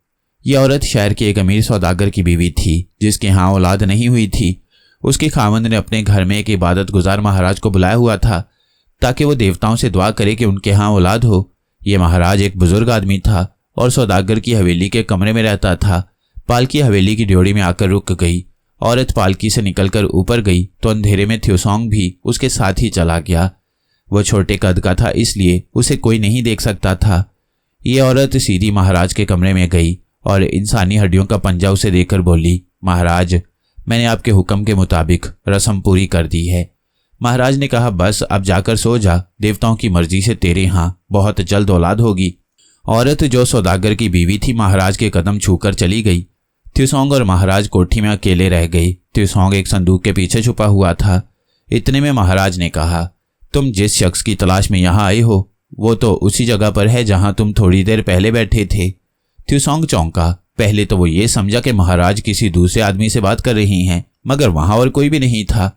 यह औरत शहर के एक अमीर सौदागर की बीवी थी जिसके यहाँ औलाद नहीं हुई थी। उसके खामंद ने अपने घर में एक इबादत गुजार महाराज को बुलाया हुआ था ताकि वो देवताओं से दुआ करे कि उनके यहाँ औलाद हो। ये महाराज एक बुजुर्ग आदमी था और सौदागर की हवेली के कमरे में रहता था। पालकी हवेली की ड्योढ़ी में आकर रुक गई। औरत पालकी से निकलकर ऊपर गई तो अंधेरे में थ्योसोंग भी उसके साथ ही चला गया। वह छोटे कद का था इसलिए उसे कोई नहीं देख सकता था। ये औरत सीधी महाराज के कमरे में गई और इंसानी हड्डियों का पंजा उसे देकर बोली, महाराज, मैंने आपके हुक्म के मुताबिक रस्म पूरी कर दी है। महाराज ने कहा, बस अब जाकर सो जा, देवताओं की मर्जी से तेरे यहाँ बहुत जल्द औलाद होगी। औरत जो सौदागर की बीवी थी महाराज के कदम छूकर चली गई। थ्योसोंग और महाराज कोठी में अकेले रह गए। थ्योसोंग एक संदूक के पीछे छुपा हुआ था। इतने में महाराज ने कहा, तुम जिस शख्स की तलाश में यहाँ आए हो वो तो उसी जगह पर है जहाँ तुम थोड़ी देर पहले बैठे थे। थ्योसोंग चौंका। पहले तो वो ये समझा कि महाराज किसी दूसरे आदमी से बात कर रही हैं, मगर वहां और कोई भी नहीं था।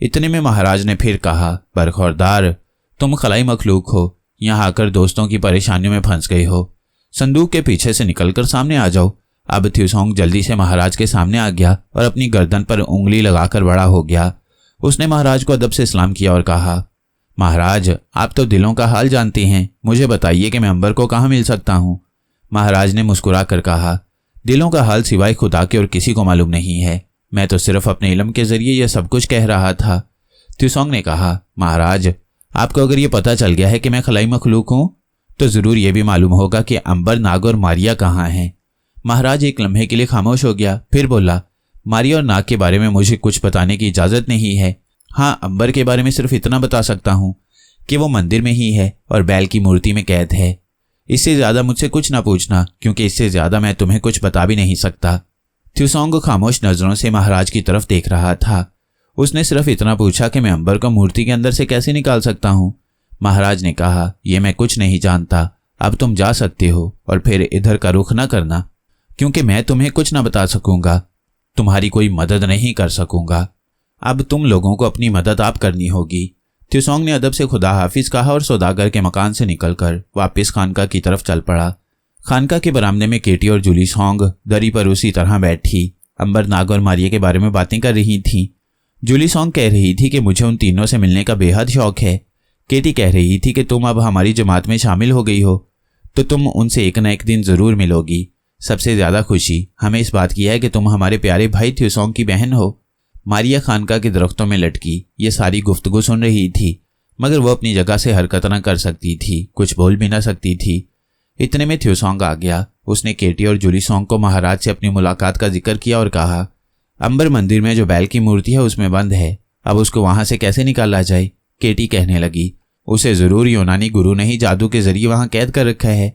इतने में महाराज ने फिर कहा, पर खबरदार, तुम खलाई मखलूक हो, यहाँ आकर दोस्तों की परेशानियों में फंस गए हो। संदूक के पीछे से निकलकर सामने आ जाओ। अब थ्योसोंग जल्दी से महाराज के सामने आ गया और अपनी गर्दन पर उंगली लगाकर बड़ा हो गया। उसने महाराज को अदब से सलाम किया और कहा, महाराज, आप तो दिलों का हाल जानते हैं, मुझे बताइए कि मैं अंबर को कहाँ मिल सकता हूँ। महाराज ने मुस्कुरा कर कहा, दिलों का हाल सिवाय खुदा के और किसी को मालूम नहीं है। मैं तो सिर्फ अपने इल्म के जरिए यह सब कुछ कह रहा था। थ्योसोंग ने कहा, महाराज, आपको अगर ये पता चल गया है कि मैं खलाई मखलूक हूँ तो जरूर यह भी मालूम होगा कि अंबर, नाग और मारिया कहाँ हैं। महाराज एक लम्हे के लिए खामोश हो गया, फिर बोला, मारिया और नाग के बारे में मुझे कुछ बताने की इजाजत नहीं है। हाँ, अंबर के बारे में सिर्फ इतना बता सकता हूँ कि वो मंदिर में ही है और बैल की मूर्ति में कैद है। इससे ज्यादा मुझसे कुछ ना पूछना, क्योंकि इससे ज्यादा मैं तुम्हें कुछ बता भी नहीं सकता। थ्योसोंग खामोश नजरों से महाराज की तरफ देख रहा था। उसने सिर्फ इतना पूछा कि मैं अंबर को मूर्ति के अंदर से कैसे निकाल सकता हूँ। महाराज ने कहा, यह मैं कुछ नहीं जानता, अब तुम जा सकते हो और फिर इधर का रुख ना करना, क्योंकि मैं तुम्हें कुछ ना बता सकूंगा, तुम्हारी कोई मदद नहीं कर सकूंगा। अब तुम लोगों को अपनी मदद आप करनी होगी। थ्योसोंग ने अदब से खुदा हाफिज कहा और सौदागर के मकान से निकलकर वापस खानका की तरफ चल पड़ा। खानका के बरामदे में केटी और जुलीसोंग दरी पर उसी तरह बैठी अंबर, नाग और मारिया के बारे में बातें कर रही थीं। जुलीसोंग कह रही थी कि मुझे उन तीनों से मिलने का बेहद शौक है। केटी कह रही थी कि तुम अब हमारी जमात में शामिल हो गई हो तो तुम उनसे एक न एक दिन जरूर मिलोगी। सबसे ज्यादा खुशी हमें इस बात की है कि तुम हमारे प्यारे भाई थ्योसोंग की बहन हो। मारिया खानका के दरख्तों में लटकी ये सारी गुफ्तगू सुन रही थी, मगर वो अपनी जगह से हरकत न कर सकती थी, कुछ बोल भी न सकती थी। इतने में थ्योसोंग आ गया। उसने केटी और जुलीसोंग को महाराज से अपनी मुलाकात का जिक्र किया और कहा, अंबर मंदिर में जो बैल की मूर्ति है उसमें बंद है, अब उसको वहां से कैसे निकाला जाए। केटी कहने लगी, उसे जरूर यूनानी गुरु ने ही जादू के जरिए वहां कैद कर रखा है।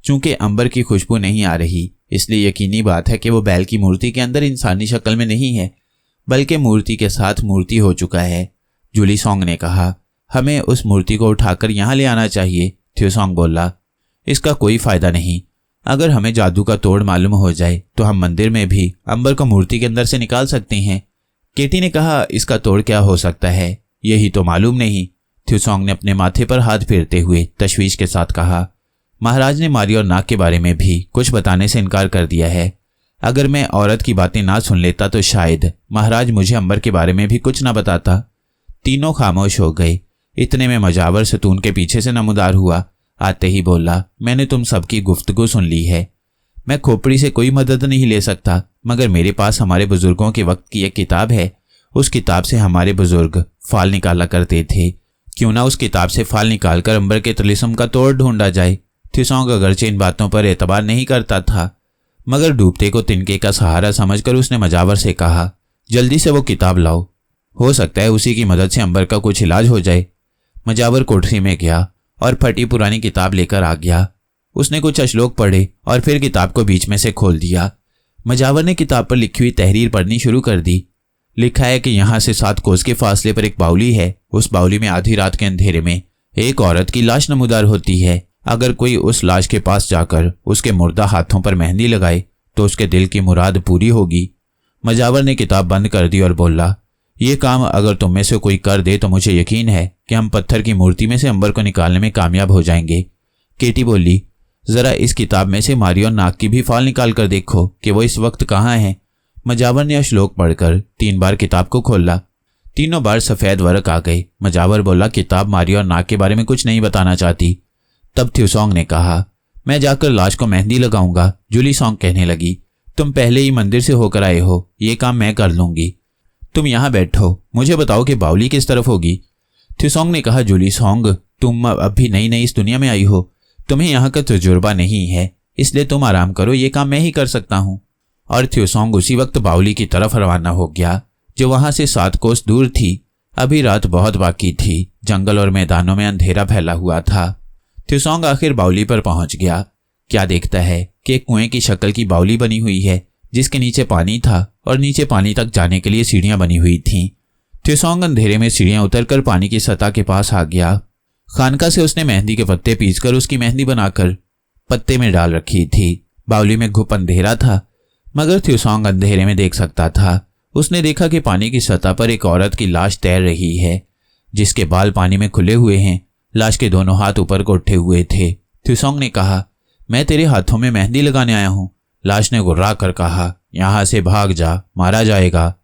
चूंकि अंबर की खुशबू नहीं आ रही, इसलिए यकीनी बात है कि वो बैल की मूर्ति के अंदर इंसानी शक्ल में नहीं है, बल्कि मूर्ति के साथ मूर्ति हो चुका है। जुलीसोंग ने कहा, हमें उस मूर्ति को उठाकर यहाँ ले आना चाहिए। थ्योसोंग बोला, इसका कोई फायदा नहीं। अगर हमें जादू का तोड़ मालूम हो जाए तो हम मंदिर में भी अंबर को मूर्ति के अंदर से निकाल सकते हैं। केटी ने कहा, इसका तोड़ क्या हो सकता है, यही तो मालूम नहीं। थ्योसोंग ने अपने माथे पर हाथ फेरते हुए तशवीश के साथ कहा, महाराज ने मारिया और नाग के बारे में भी कुछ बताने से इनकार कर दिया है। अगर मैं औरत की बातें ना सुन लेता तो शायद महाराज मुझे अंबर के बारे में भी कुछ ना बताता। तीनों खामोश हो गए। इतने में मजावर सतून के पीछे से नमूदार हुआ। आते ही बोला, मैंने तुम सबकी गुफ्तगू सुन ली है। मैं खोपड़ी से कोई मदद नहीं ले सकता, मगर मेरे पास हमारे बुजुर्गों के वक्त की एक किताब है। उस किताब से हमारे बुजुर्ग फाल निकाला करते थे। क्यों ना उस किताब से फाल निकालकर अंबर के तिलिस्म का तोड़ ढूंढा जाए। थ्योसोंग अगरचे इन बातों पर एतबार नहीं करता था, मगर डूबते को तिनके का सहारा समझकर उसने मजावर से कहा, जल्दी से वो किताब लाओ, हो सकता है उसी की मदद से अंबर का कुछ इलाज हो जाए। मजावर कोठरी में गया और फटी पुरानी किताब लेकर आ गया। उसने कुछ श्लोक पढ़े और फिर किताब को बीच में से खोल दिया। मजावर ने किताब पर लिखी हुई तहरीर पढ़नी शुरू कर दी। लिखा है कि यहाँ से 7 कोस के फासले पर एक बाउली है। उस बाउली में आधी रात के अंधेरे में एक औरत की लाश नमूदार होती है। अगर कोई उस लाश के पास जाकर उसके मुर्दा हाथों पर मेहंदी लगाए तो उसके दिल की मुराद पूरी होगी। मजावर ने किताब बंद कर दी और बोला, ये काम अगर तुम में से कोई कर दे तो मुझे यकीन है कि हम पत्थर की मूर्ति में से अंबर को निकालने में कामयाब हो जाएंगे। केटी बोली, जरा इस किताब में से मारियो नाग की भी फाल निकाल कर देखो कि वो इस वक्त कहाँ है। मजावर ने श्लोक पढ़कर 3 बार किताब को खोला। तीनों बार सफेद वर्क आ गए। मजावर बोला, किताब मारियो नाग के बारे में कुछ नहीं बताना चाहती। तब थ्यूसोंग ने कहा, मैं जाकर लाश को मेहंदी लगाऊंगा। जूली सॉन्ग कहने लगी, तुम पहले ही मंदिर से होकर आए हो, ये काम मैं कर लूंगी। तुम यहाँ बैठो, मुझे बताओ कि बावली किस तरफ होगी। थ्यूसोंग ने कहा, जूली सॉन्ग, तुम अब भी नई नई इस दुनिया में आई हो, तुम्हें यहाँ का तजुर्बा नहीं है, इसलिए तुम आराम करो, ये काम मैं ही कर सकता हूँ। और थ्यूसोंग उसी वक्त बावली की तरफ रवाना हो गया, जो वहां से 7 कोस दूर थी। अभी रात बहुत बाकी थी, जंगल और मैदानों में अंधेरा फैला हुआ था। थ्यूसोंग आखिर बावली पर पहुंच गया। क्या देखता है कि एक कुएं की शक्ल की बावली बनी हुई है, जिसके नीचे पानी था और नीचे पानी तक जाने के लिए सीढ़ियां बनी हुई थीं। थ्यूसोंग अंधेरे में सीढ़ियां उतरकर पानी की सतह के पास आ गया। खानका से उसने मेहंदी के पत्ते पीसकर उसकी मेहंदी बनाकर पत्ते में डाल रखी थी। बावली में घुप अंधेरा था, मगर थ्यूसोंग अंधेरे में देख सकता था। उसने देखा कि पानी की सतह पर एक औरत की लाश तैर रही है, जिसके बाल पानी में खुले हुए हैं। लाश के दोनों हाथ ऊपर को उठे हुए थे। थ्यूसोंग ने कहा, मैं तेरे हाथों में मेहंदी लगाने आया हूं। लाश ने गुर्रा कर कहा, यहां से भाग जा, मारा जाएगा।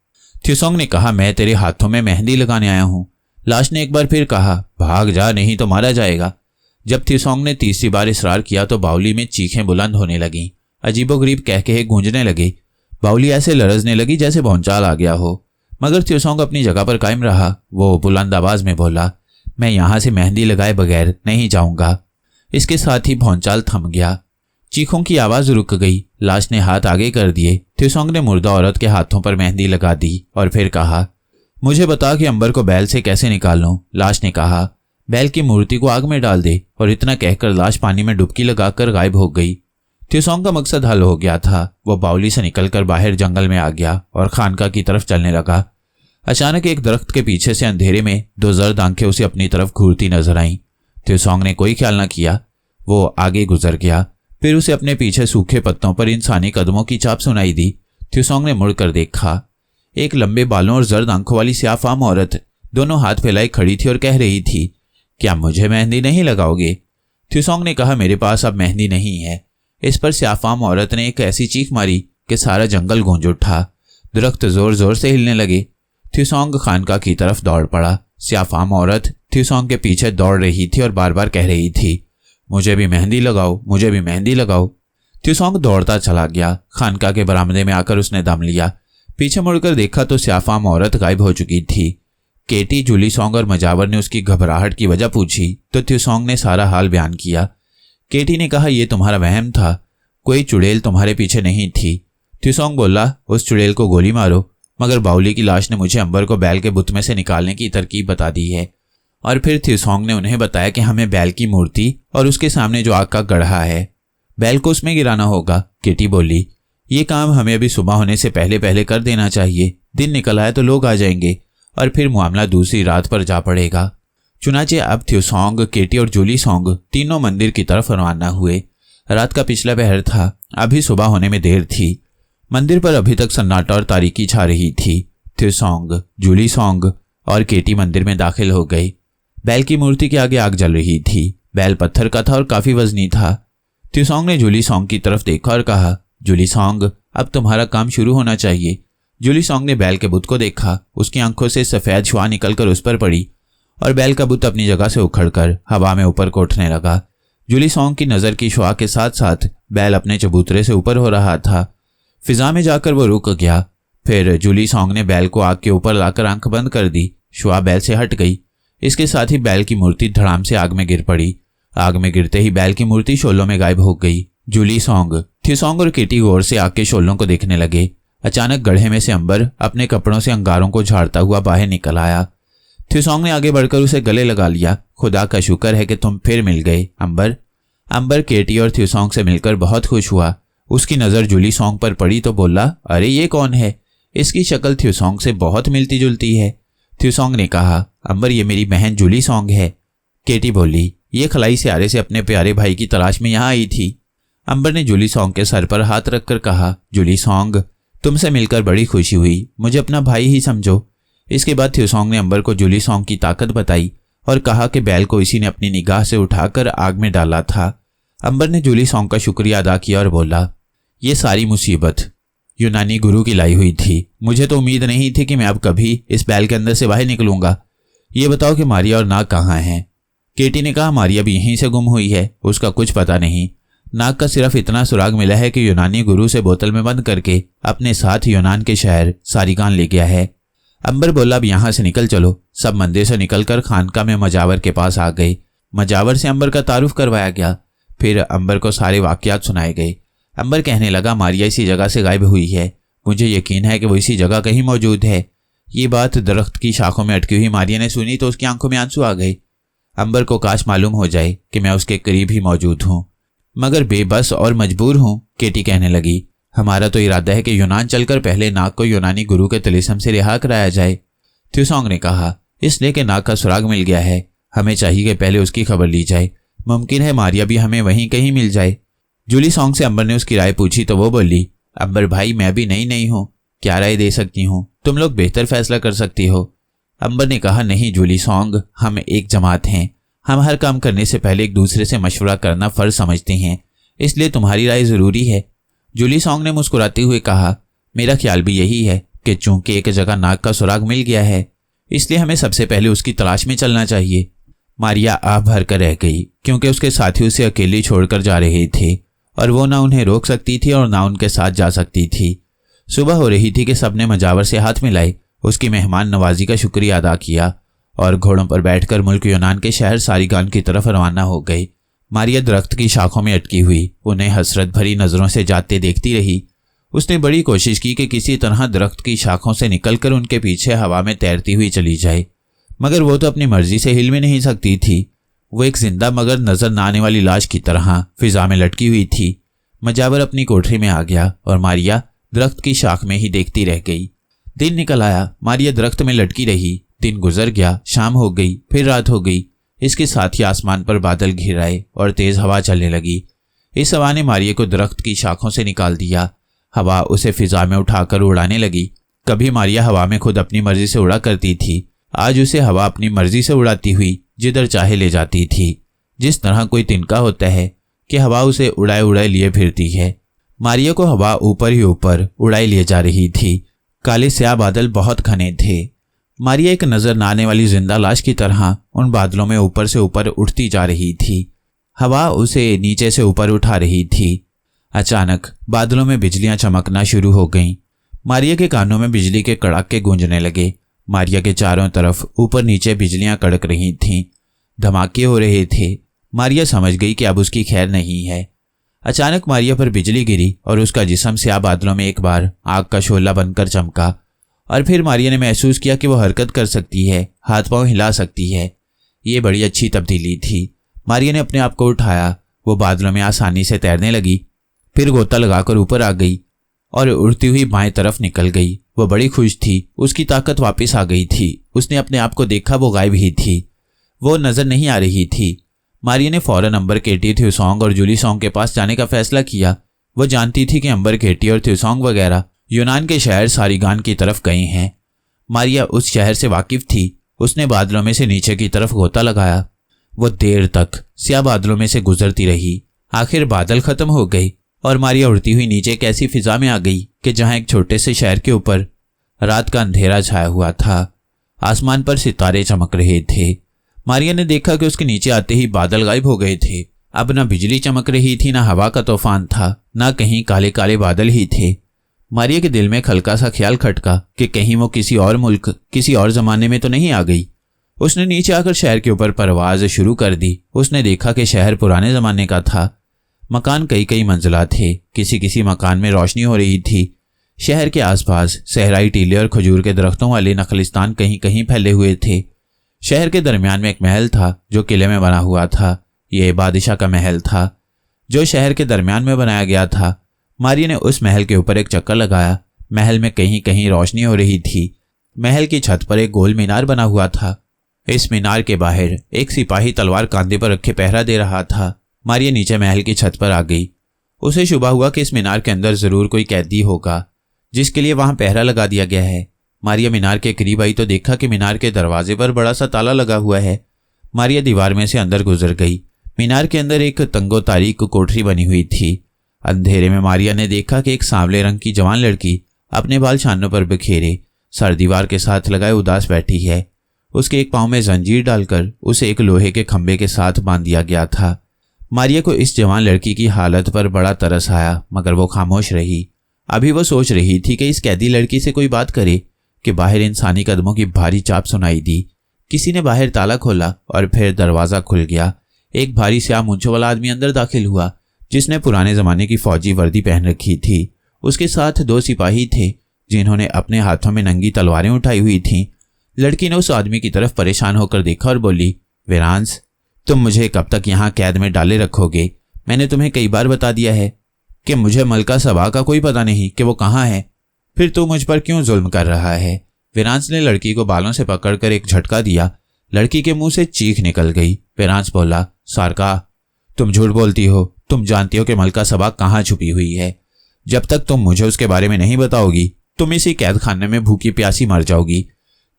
थ्यूसोंग ने कहा, मैं तेरे हाथों में मेहंदी लगाने आया हूं। लाश ने एक बार फिर कहा, भाग जा, नहीं तो मारा जाएगा। जब थ्यूसोंग ने तीसरी बार इसरार किया तो बावली में चीखें बुलंद होने लगीं। अजीबोगरीब कहकहे गूंजने लगे। बावली ऐसे लरजने लगी जैसे भौंचाल आ गया हो, मगर थ्यूसोंग अपनी जगह पर कायम रहा। वो बुलंद आवाज में बोला, मैं यहां से मेहंदी लगाए बगैर नहीं जाऊंगा। इसके साथ ही भौंचाल थम गया। चीखों की आवाज रुक गई। लाश ने हाथ आगे कर दिए। थ्यूसोंग ने मुर्दा औरत के हाथों पर मेहंदी लगा दी और फिर कहा, मुझे बता कि अंबर को बैल से कैसे निकालूं। लाश ने कहा, बैल की मूर्ति को आग में डाल दे। और इतना कहकर लाश पानी में डुबकी लगाकर गायब हो गई। थ्यूसोंग का मकसद हल हो गया था। वो बावली से निकलकर बाहर जंगल में आ गया और खानका की तरफ चलने लगा। अचानक एक दरख्त के पीछे से अंधेरे में 2 जर्द आंखें उसे अपनी तरफ घूरती नजर आईं। थ्यूसोंग ने कोई ख्याल न किया। वो आगे गुजर गया। फिर उसे अपने पीछे सूखे पत्तों पर इंसानी कदमों की चाप सुनाई दी। थ्यूसोंग ने मुड़कर देखा। एक लंबे बालों और जर्द आंखों वाली स्याफाम औरत दोनों हाथ फैलाए खड़ी थी और कह रही थी, क्या मुझे मेहंदी नहीं लगाओगे? थ्यूसोंग ने कहा, मेरे पास अब मेहंदी नहीं है। इस पर स्याफाम औरत ने एक ऐसी चीख मारी कि सारा जंगल गूंज उठा। दरख्त जोर जोर से हिलने लगे। थ्यूसोंग खानका की तरफ दौड़ पड़ा। स्याफाम औरत थ्यूसोंग के पीछे दौड़ रही थी और बार बार कह रही थी, मुझे भी मेहंदी लगाओ, मुझे भी मेहंदी लगाओ। थ्यूसोंग दौड़ता चला गया। खानका के बरामदे में आकर उसने दम लिया। पीछे मुड़कर देखा तो स्याफाम औरत गायब हो चुकी थी। केटी, जूली सॉन्ग और मजावर ने उसकी घबराहट की वजह पूछी तो थ्यूसोंग ने सारा हाल बयान किया। केटी ने कहा, यह तुम्हारा वहम था, कोई चुड़ैल तुम्हारे पीछे नहीं थी। थ्यूसोंग बोला, उस चुड़ैल को गोली मारो, मगर बावली की लाश ने मुझे अंबर को बैल के बुत में से निकालने की तरकीब बता दी है। और फिर थ्यूसोंग ने उन्हें बताया कि हमें बैल की मूर्ति और उसके सामने जो आग का गढ़ा है, बैल को उसमें गिराना होगा। केटी बोली, ये काम हमें अभी सुबह होने से पहले पहले कर देना चाहिए। दिन निकल आए तो लोग आ जाएंगे और फिर मामला दूसरी रात पर जा पड़ेगा। चुनाचे अब थ्यूसोंग, केटी और जूली सॉन्ग तीनों मंदिर की तरफ रवाना हुए। रात का पिछला पहर था, अभी सुबह होने में देर थी। मंदिर पर अभी तक सन्नाटा और तारीकी छा रही थी। थ्यूसोंग, जूली सॉन्ग और केटी मंदिर में दाखिल हो गई। बैल की मूर्ति के आगे आग जल रही थी। बैल पत्थर का था और काफी वजनी था। थ्यूसोंग ने जूली सॉन्ग की तरफ देखा और कहा, जूली सॉन्ग, अब तुम्हारा काम शुरू होना चाहिए। जूली सॉन्ग ने बैल के बुत को देखा। उसकी आंखों से सफेद शुआ निकलकर उस पर पड़ी और बैल का बुत अपनी जगह से उखड़कर हवा में ऊपर को उठने लगा। जूली सॉन्ग की नजर की शुआ के साथ साथ बैल अपने चबूतरे से ऊपर हो रहा था। फिजा में जाकर वो रुक गया। फिर जूली सॉन्ग ने बैल को आग के ऊपर लाकर आंख बंद कर दी। शुआ बैल से हट गई। इसके साथ ही बैल की मूर्ति धड़ाम से आग में गिर पड़ी। आग में गिरते ही बैल की मूर्ति शोलों में गायब हो गई। जूली सॉन्ग, थ्यूसोंग और केटी गौर से आग के शोलों को देखने लगे। अचानक गड्ढे में से अंबर अपने कपड़ों से अंगारों को झाड़ता हुआ बाहर निकल आया। थ्यूसोंग ने आगे बढ़कर उसे गले लगा लिया। खुदा का शुक्र है कि तुम फिर मिल गए, अंबर। अंबर केटी और थ्यूसोंग से मिलकर बहुत खुश हुआ। उसकी नजर जूली सॉन्ग पर पड़ी तो बोला, अरे ये कौन है? इसकी शक्ल थ्यूसोंग से बहुत मिलती जुलती है। थ्यूसोंग ने कहा, अंबर, ये मेरी बहन जूली सॉन्ग है। केटी बोली, ये खलाई सियारे से अपने प्यारे भाई की तलाश में यहाँ आई थी। अंबर ने जूली सॉन्ग के सर पर हाथ रखकर कहा, जूली सॉन्ग, तुमसे मिलकर बड़ी खुशी हुई, मुझे अपना भाई ही समझो। इसके बाद थ्यूसोंग ने अंबर को जूली सॉन्ग की ताकत बताई और कहा कि बैल को इसी ने अपनी निगाह से उठाकर आग में डाला था। अंबर ने जूली सॉन्ग का शुक्रिया अदा किया और बोला, ये सारी मुसीबत यूनानी गुरु की लाई हुई थी। मुझे तो उम्मीद नहीं थी कि मैं अब कभी इस बैल के अंदर से बाहर निकलूंगा। ये बताओ कि मारिया और नाग कहाँ हैं? केटी ने कहा, मारिया भी यहीं से गुम हुई है, उसका कुछ पता नहीं। नाग का सिर्फ इतना सुराग मिला है कि यूनानी गुरु से बोतल में बंद करके अपने साथ यूनान के शहर सारिगान ले गया है। अंबर बोला, अब यहाँ से निकल चलो। सब मंदिर से निकलकर खानका में मजावर के पास आ गए। मजावर से अंबर का तारुफ करवाया गया। फिर अंबर को सारे वाकयात सुनाए गए। अंबर कहने लगा, मारिया इसी जगह से गायब हुई है। मुझे यकीन है कि वो इसी जगह कहीं मौजूद है। ये बात दरख्त की शाखों में अटकी हुई मारिया ने सुनी तो उसकी आंखों में आंसू आ गए। अंबर को काश मालूम हो जाए कि मैं उसके करीब ही मौजूद हूँ, मगर बेबस और मजबूर हूँ। केटी कहने लगी, हमारा तो इरादा है कि यूनान चलकर पहले नाग को यूनानी गुरु के तिलिस्म से रिहा कराया जाए। थ्यूसॉन्ग ने कहा, इसलिए कि नाग का सुराग मिल गया है, हमें चाहिए कि पहले उसकी खबर ली जाए। मुमकिन है मारिया भी हमें वहीं कहीं मिल जाए। जूली सॉन्ग से अंबर ने उसकी राय पूछी तो वो बोली, अंबर भाई, मैं भी नई हूँ, क्या राय दे सकती हूँ? तुम लोग बेहतर फैसला कर सकती हो। अंबर ने कहा, नहीं जूली सॉन्ग, हम एक जमात हैं। हम हर काम करने से पहले एक दूसरे से मशवरा करना फर्ज समझते हैं, इसलिए तुम्हारी राय ज़रूरी है। जूली सॉन्ग ने मुस्कुराते हुए कहा, मेरा ख्याल भी यही है कि चूंकि एक जगह नाग का सुराग मिल गया है, इसलिए हमें सबसे पहले उसकी तलाश में चलना चाहिए। मारिया आह भर कर रह गई, क्योंकि उसके साथी उसे अकेली छोड़कर जा रहे थे और वो ना उन्हें रोक सकती थी और ना उनके साथ जा सकती थी। सुबह हो रही थी कि सबने मजावर से हाथ मिलाए, उसकी मेहमान नवाजी का शुक्रिया अदा किया और घोड़ों पर बैठकर मुल्क यूनान के शहर सारिगान की तरफ रवाना हो गई। मारिया दरख्त की शाखों में अटकी हुई उन्हें हसरत भरी नजरों से जाते देखती रही। उसने बड़ी कोशिश की कि किसी तरह दरख्त की शाखों से निकलकर उनके पीछे हवा में तैरती हुई चली जाए, मगर वो तो अपनी मर्जी से हिल भी नहीं सकती थी। वो एक जिंदा मगर नजर न आने वाली लाश की तरह फिजा में लटकी हुई थी। मजावर अपनी कोठरी में आ गया और मारिया दरख्त की शाख में ही देखती रह गई। दिन निकल आया, मारिया दरख्त में लटकी रही। दिन गुजर गया, शाम हो गई, फिर रात हो गई। इसके साथ ही आसमान पर बादल घिर आए और तेज हवा चलने लगी। इस हवा ने मारिया को दरख्त की शाखों से निकाल दिया। हवा उसे फिजा में उठाकर उड़ाने लगी। कभी मारिया हवा में खुद अपनी मर्जी से उड़ा करती थी, आज उसे हवा अपनी मर्जी से उड़ाती हुई जिधर चाहे ले जाती थी। जिस तरह कोई तिनका होता है कि हवा उसे उड़ाए उड़ाए लिए फिरती है। मारिया को हवा ऊपर ही ऊपर उड़ाई लिए जा रही थी। काले स्याह बादल बहुत घने थे। मारिया एक नजर न आने वाली जिंदा लाश की तरह उन बादलों में ऊपर से ऊपर उठती जा रही थी। हवा उसे नीचे से ऊपर उठा रही थी। अचानक बादलों में बिजलियां चमकना शुरू हो गईं। मारिया के कानों में बिजली के कड़ाके गूंजने लगे। मारिया के चारों तरफ ऊपर नीचे बिजलियां कड़क रही थीं, धमाके हो रहे थे। मारिया समझ गई कि अब उसकी खैर नहीं है। अचानक मारिया पर बिजली गिरी और उसका जिस्म स्याह बादलों में एक बार आग का शोला बनकर चमका और फिर मारिया ने महसूस किया कि वो हरकत कर सकती है, हाथ पांव हिला सकती है। ये बड़ी अच्छी तब्दीली थी। मारिया ने अपने आप को उठाया। वो बादलों में आसानी से तैरने लगी, फिर गोता लगाकर ऊपर आ गई और उड़ती हुई बाएं तरफ निकल गई। वो बड़ी खुश थी, उसकी ताकत वापस आ गई थी। उसने अपने आप को देखा, वो गायब ही थी, वो नजर नहीं आ रही थी। मारिया ने फौरन अंबर केटी, थ्यूसॉन्ग और जूली सॉन्ग के पास जाने का फैसला किया। वो जानती थी कि अंबर केटी और थ्यूसॉन्ग वगैरह यूनान के शहर सारिगान की तरफ गए हैं। मारिया उस शहर से वाकिफ थी। उसने बादलों में से नीचे की तरफ गोता लगाया। वो देर तक स्याह बादलों में से गुजरती रही। आखिर बादल खत्म हो गए और मारिया उड़ती हुई नीचे एक ऐसी फिजा में आ गई कि जहां एक छोटे से शहर के ऊपर रात का अंधेरा छाया हुआ था। आसमान पर सितारे चमक रहे थे। मारिया ने देखा कि उसके नीचे आते ही बादल गायब हो गए थे। अब ना बिजली चमक रही थी, ना हवा का तूफान था, ना कहीं काले काले बादल ही थे। मारिया के दिल में हल्का सा ख्याल खटका कि कहीं वो किसी और मुल्क, किसी और जमाने में तो नहीं आ गई। उसने नीचे आकर शहर के ऊपर परवाज शुरू कर दी। उसने देखा कि शहर पुराने जमाने का था। मकान कई कई मंजिला थे। किसी किसी मकान में रोशनी हो रही थी। शहर के आसपास सहराई टीले और खजूर के दरख्तों वाले नखलिस्तान कहीं कहीं फैले हुए थे। शहर के दरमियान में एक महल था जो किले में बना हुआ था। यह बादशाह का महल था जो शहर के दरमियान में बनाया गया था। मारिया ने उस महल के ऊपर एक चक्कर लगाया। महल में कहीं कहीं रोशनी हो रही थी। महल की छत पर एक गोल मीनार बना हुआ था। इस मीनार के बाहर एक सिपाही तलवार कांधे पर रखे पहरा दे रहा था। मारिया नीचे महल की छत पर आ गई। उसे शुबा हुआ कि इस मीनार के अंदर जरूर कोई कैदी होगा जिसके लिए वहां पहरा लगा दिया गया है। मारिया मीनार के करीब आई तो देखा कि मीनार के दरवाजे पर बड़ा सा ताला लगा हुआ है। मारिया दीवार में से अंदर गुजर गई। मीनार के अंदर एक तंगोतारीक कोठरी बनी हुई थी। अंधेरे में मारिया ने देखा कि एक सांवले रंग की जवान लड़की अपने बाल छानों पर बिखेरे सर दीवार के साथ लगाए उदास बैठी है। उसके एक पांव में जंजीर डालकर उसे एक लोहे के खंभे के साथ बांध दिया गया था। मारिया को इस जवान लड़की की हालत पर बड़ा तरस आया, मगर वो खामोश रही। अभी वो सोच रही थी कि इस कैदी लड़की से कोई बात करे कि बाहर इंसानी कदमों की भारी चाप सुनाई दी। किसी ने बाहर ताला खोला और फिर दरवाजा खुल गया। एक भारी स्याह मूंछों वाला आदमी अंदर दाखिल हुआ, जिसने पुराने जमाने की फौजी वर्दी पहन रखी थी। उसके साथ 2 सिपाही थे, जिन्होंने अपने हाथों में नंगी तलवारें उठाई हुई थीं। लड़की ने उस आदमी की तरफ परेशान होकर देखा और बोली, वीरांस, तुम मुझे कब तक यहाँ कैद में डाले रखोगे? मैंने तुम्हें कई बार बता दिया है कि मुझे मलका सबा का कोई पता नहीं कि वो कहाँ है। फिर तू मुझ पर क्यों जुल्म कर रहा है? वीरांस ने लड़की को बालों से पकड़कर एक झटका दिया। लड़की के मुंह से चीख निकल गई। वीरांस बोला, सारका, तुम झूठ बोलती हो। तुम जानती हो कि मलका सबा कहाँ छुपी हुई है। जब तक तुम मुझे उसके बारे में नहीं बताओगी, तुम इसी कैद खाने में भूखी प्यासी मर जाओगी।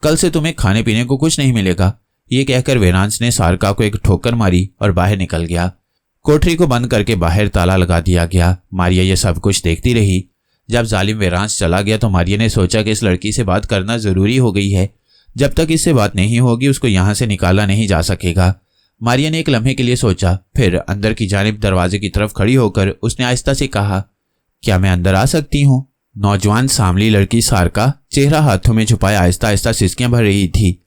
कल से तुम्हें खाने पीने को कुछ नहीं मिलेगा। ये कहकर वीरांस ने सारका को एक ठोकर मारी और बाहर निकल गया। कोठरी को बंद करके बाहर ताला लगा दिया गया। मारिया ये सब कुछ देखती रही। जब जालिम वीरांस चला गया तो मारिया ने सोचा कि इस लड़की से बात करना जरूरी हो गई है। जब तक इससे बात नहीं होगी, उसको यहाँ से निकाला नहीं जा सकेगा। मारिया ने एक लम्हे के लिए सोचा, फिर अंदर की जानिब दरवाजे की तरफ खड़ी होकर उसने आहिस्ता से कहा, क्या मैं अंदर आ सकती हूँ? नौजवान सांवली लड़की सारका चेहरा हाथों में छुपाए आहिस्ता आहिस्ता सिसकियां भर रही थी।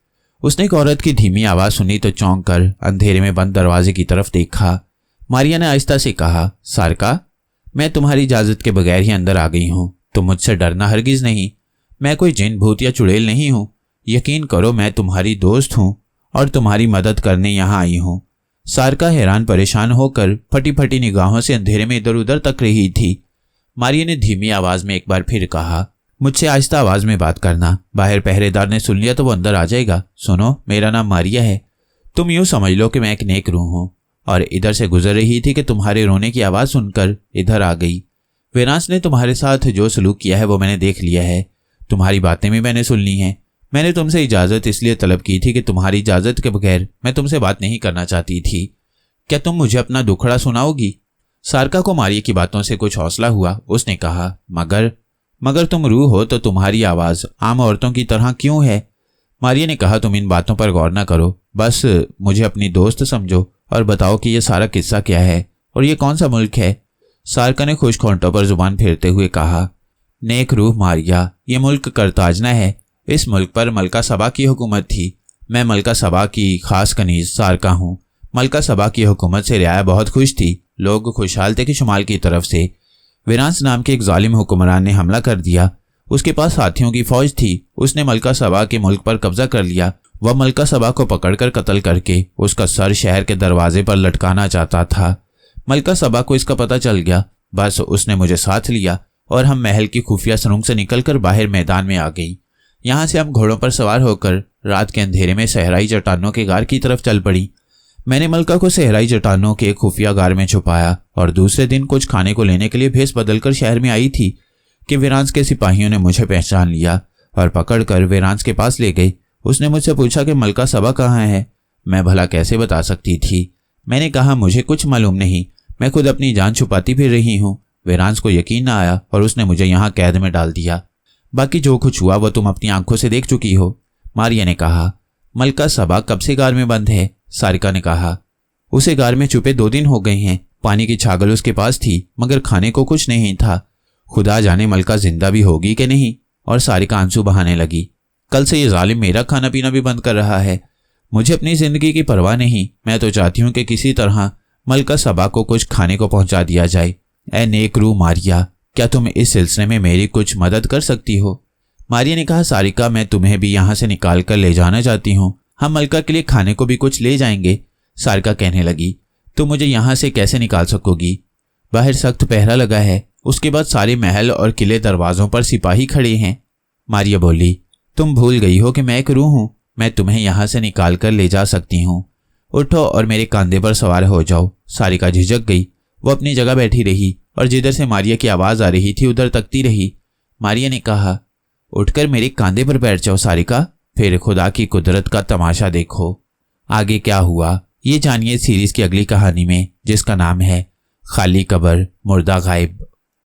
उसने एक औरत की धीमी आवाज सुनी तो चौंक कर अंधेरे में बंद दरवाजे की तरफ देखा। मारिया ने आहिस्ता से कहा, सारका, मैं तुम्हारी इजाजत के बगैर ही अंदर आ गई हूँ। तुम मुझसे डरना हरगिज नहीं। मैं कोई जिन भूत या चुड़ैल नहीं हूँ। यकीन करो, मैं तुम्हारी दोस्त हूँ और तुम्हारी मदद करने यहाँ आई हूँ। सारका हैरान परेशान होकर फटी फटी निगाहों से अंधेरे में इधर उधर तक रही थी। मारिया ने धीमी आवाज में एक बार फिर कहा, मुझसे आहिस्ता आवाज में बात करना। बाहर पहरेदार ने सुन लिया तो वो अंदर आ जाएगा। सुनो, मेरा नाम मारिया है। तुम यूं समझ लो कि मैं एक नेक रूह हूँ और इधर से गुजर रही थी कि तुम्हारे रोने की आवाज सुनकर इधर आ गई। वीरांस ने तुम्हारे साथ जो सलूक किया है वो मैंने देख लिया है। तुम्हारी बातें भी मैंने सुन ली हैं। मैंने तुमसे इजाजत इसलिए तलब की थी कि तुम्हारी इजाजत के बगैर मैं तुमसे बात नहीं करना चाहती थी। क्या तुम मुझे अपना दुखड़ा सुनाओगी? सारका को मारिया की बातों से कुछ हौसला हुआ। उसने कहा, मगर तुम रूह हो तो तुम्हारी आवाज आम औरतों की तरह क्यों है? मारिया ने कहा, तुम इन बातों पर गौर ना करो। बस मुझे अपनी दोस्त समझो और बताओ कि यह सारा किस्सा क्या है और ये कौन सा मुल्क है? सारका ने खुश होंठों पर जुबान फेरते हुए कहा, नेक रूह मारिया, ये मुल्क करताजना है। इस मुल्क पर मलका सबा की हुकूमत थी। मैं मलका सबा की खास कनीज सारका हूँ। मलका सबा की हुकूमत से रियाया बहुत खुश थी। लोग खुशहाल थे कि शुमाल की तरफ से वीरांस नाम के एक जालिम हुक्मरान ने हमला कर दिया। उसके पास हाथियों की फौज थी। उसने मलका सबा के मुल्क पर कब्जा कर लिया। वह मलका सबा को पकड़कर कत्ल करके उसका सर शहर के दरवाजे पर लटकाना चाहता था। मलका सबा को इसका पता चल गया। बस उसने मुझे साथ लिया और हम महल की खुफिया सुरंग से निकलकर बाहर मैदान में आ गई। यहाँ से हम घोड़ों पर सवार होकर रात के अंधेरे में सहराई चट्टानों के गार की तरफ चल पड़ी। मैंने मलका को सहराई चट्टानों के खुफिया गार में छुपाया और दूसरे दिन कुछ खाने को लेने के लिए भेस बदलकर शहर में आई थी कि वीरांस के सिपाहियों ने मुझे पहचान लिया और पकड़कर वीरांस के पास ले गई। उसने मुझसे पूछा कि मलका सबा कहाँ है। मैं भला कैसे बता सकती थी। मैंने कहा, मुझे कुछ मालूम नहीं। मैं खुद अपनी जान छुपाती फिर रही हूँ। वीरांस को यकीन न आया और उसने मुझे यहाँ कैद में डाल दिया। बाकी जो कुछ हुआ वो तुम अपनी आंखों से देख चुकी हो। मारिया ने कहा, मलका सबा कब से गार में बंद है? सारिका ने कहा, उसे गार में छुपे 2 दिन हो गए हैं। पानी की छागल उसके पास थी मगर खाने को कुछ नहीं था। खुदा जाने मलका जिंदा भी होगी कि नहीं। और सारिका आंसू बहाने लगी। कल से ये जालिम मेरा खाना पीना भी बंद कर रहा है। मुझे अपनी जिंदगी की परवाह नहीं। मैं तो चाहती हूँ कि किसी तरह मलका सबा को कुछ खाने को पहुंचा दिया जाए। ए नेक रूह मारिया, क्या तुम इस सिलसिले में मेरी कुछ मदद कर सकती हो? मारिया ने कहा, सारिका, मैं तुम्हें भी यहाँ से निकाल कर ले जाना चाहती हूँ। हम मलका के लिए खाने को भी कुछ ले जाएंगे। सारिका कहने लगी, तुम मुझे यहाँ से कैसे निकाल सकोगी? बाहर सख्त पहरा लगा है। उसके बाद सारे महल और किले दरवाजों पर सिपाही खड़े हैं। मारिया बोली, तुम भूल गई हो कि मैं एक रूह हूँ। मैं तुम्हें यहाँ से निकाल कर ले जा सकती हूँ। उठो और मेरे कंधे पर सवार हो जाओ। सारिका झिझक गई। वो अपनी जगह बैठी रही और जिधर से मारिया की आवाज आ रही थी उधर तकती रही। मारिया ने कहा, उठकर मेरे कंधे पर बैठ जाओ सारिका, फिर खुदा की कुदरत का तमाशा देखो। आगे क्या हुआ ये जानिए सीरीज की अगली कहानी में, जिसका नाम है खाली कब्र मुर्दा गायब।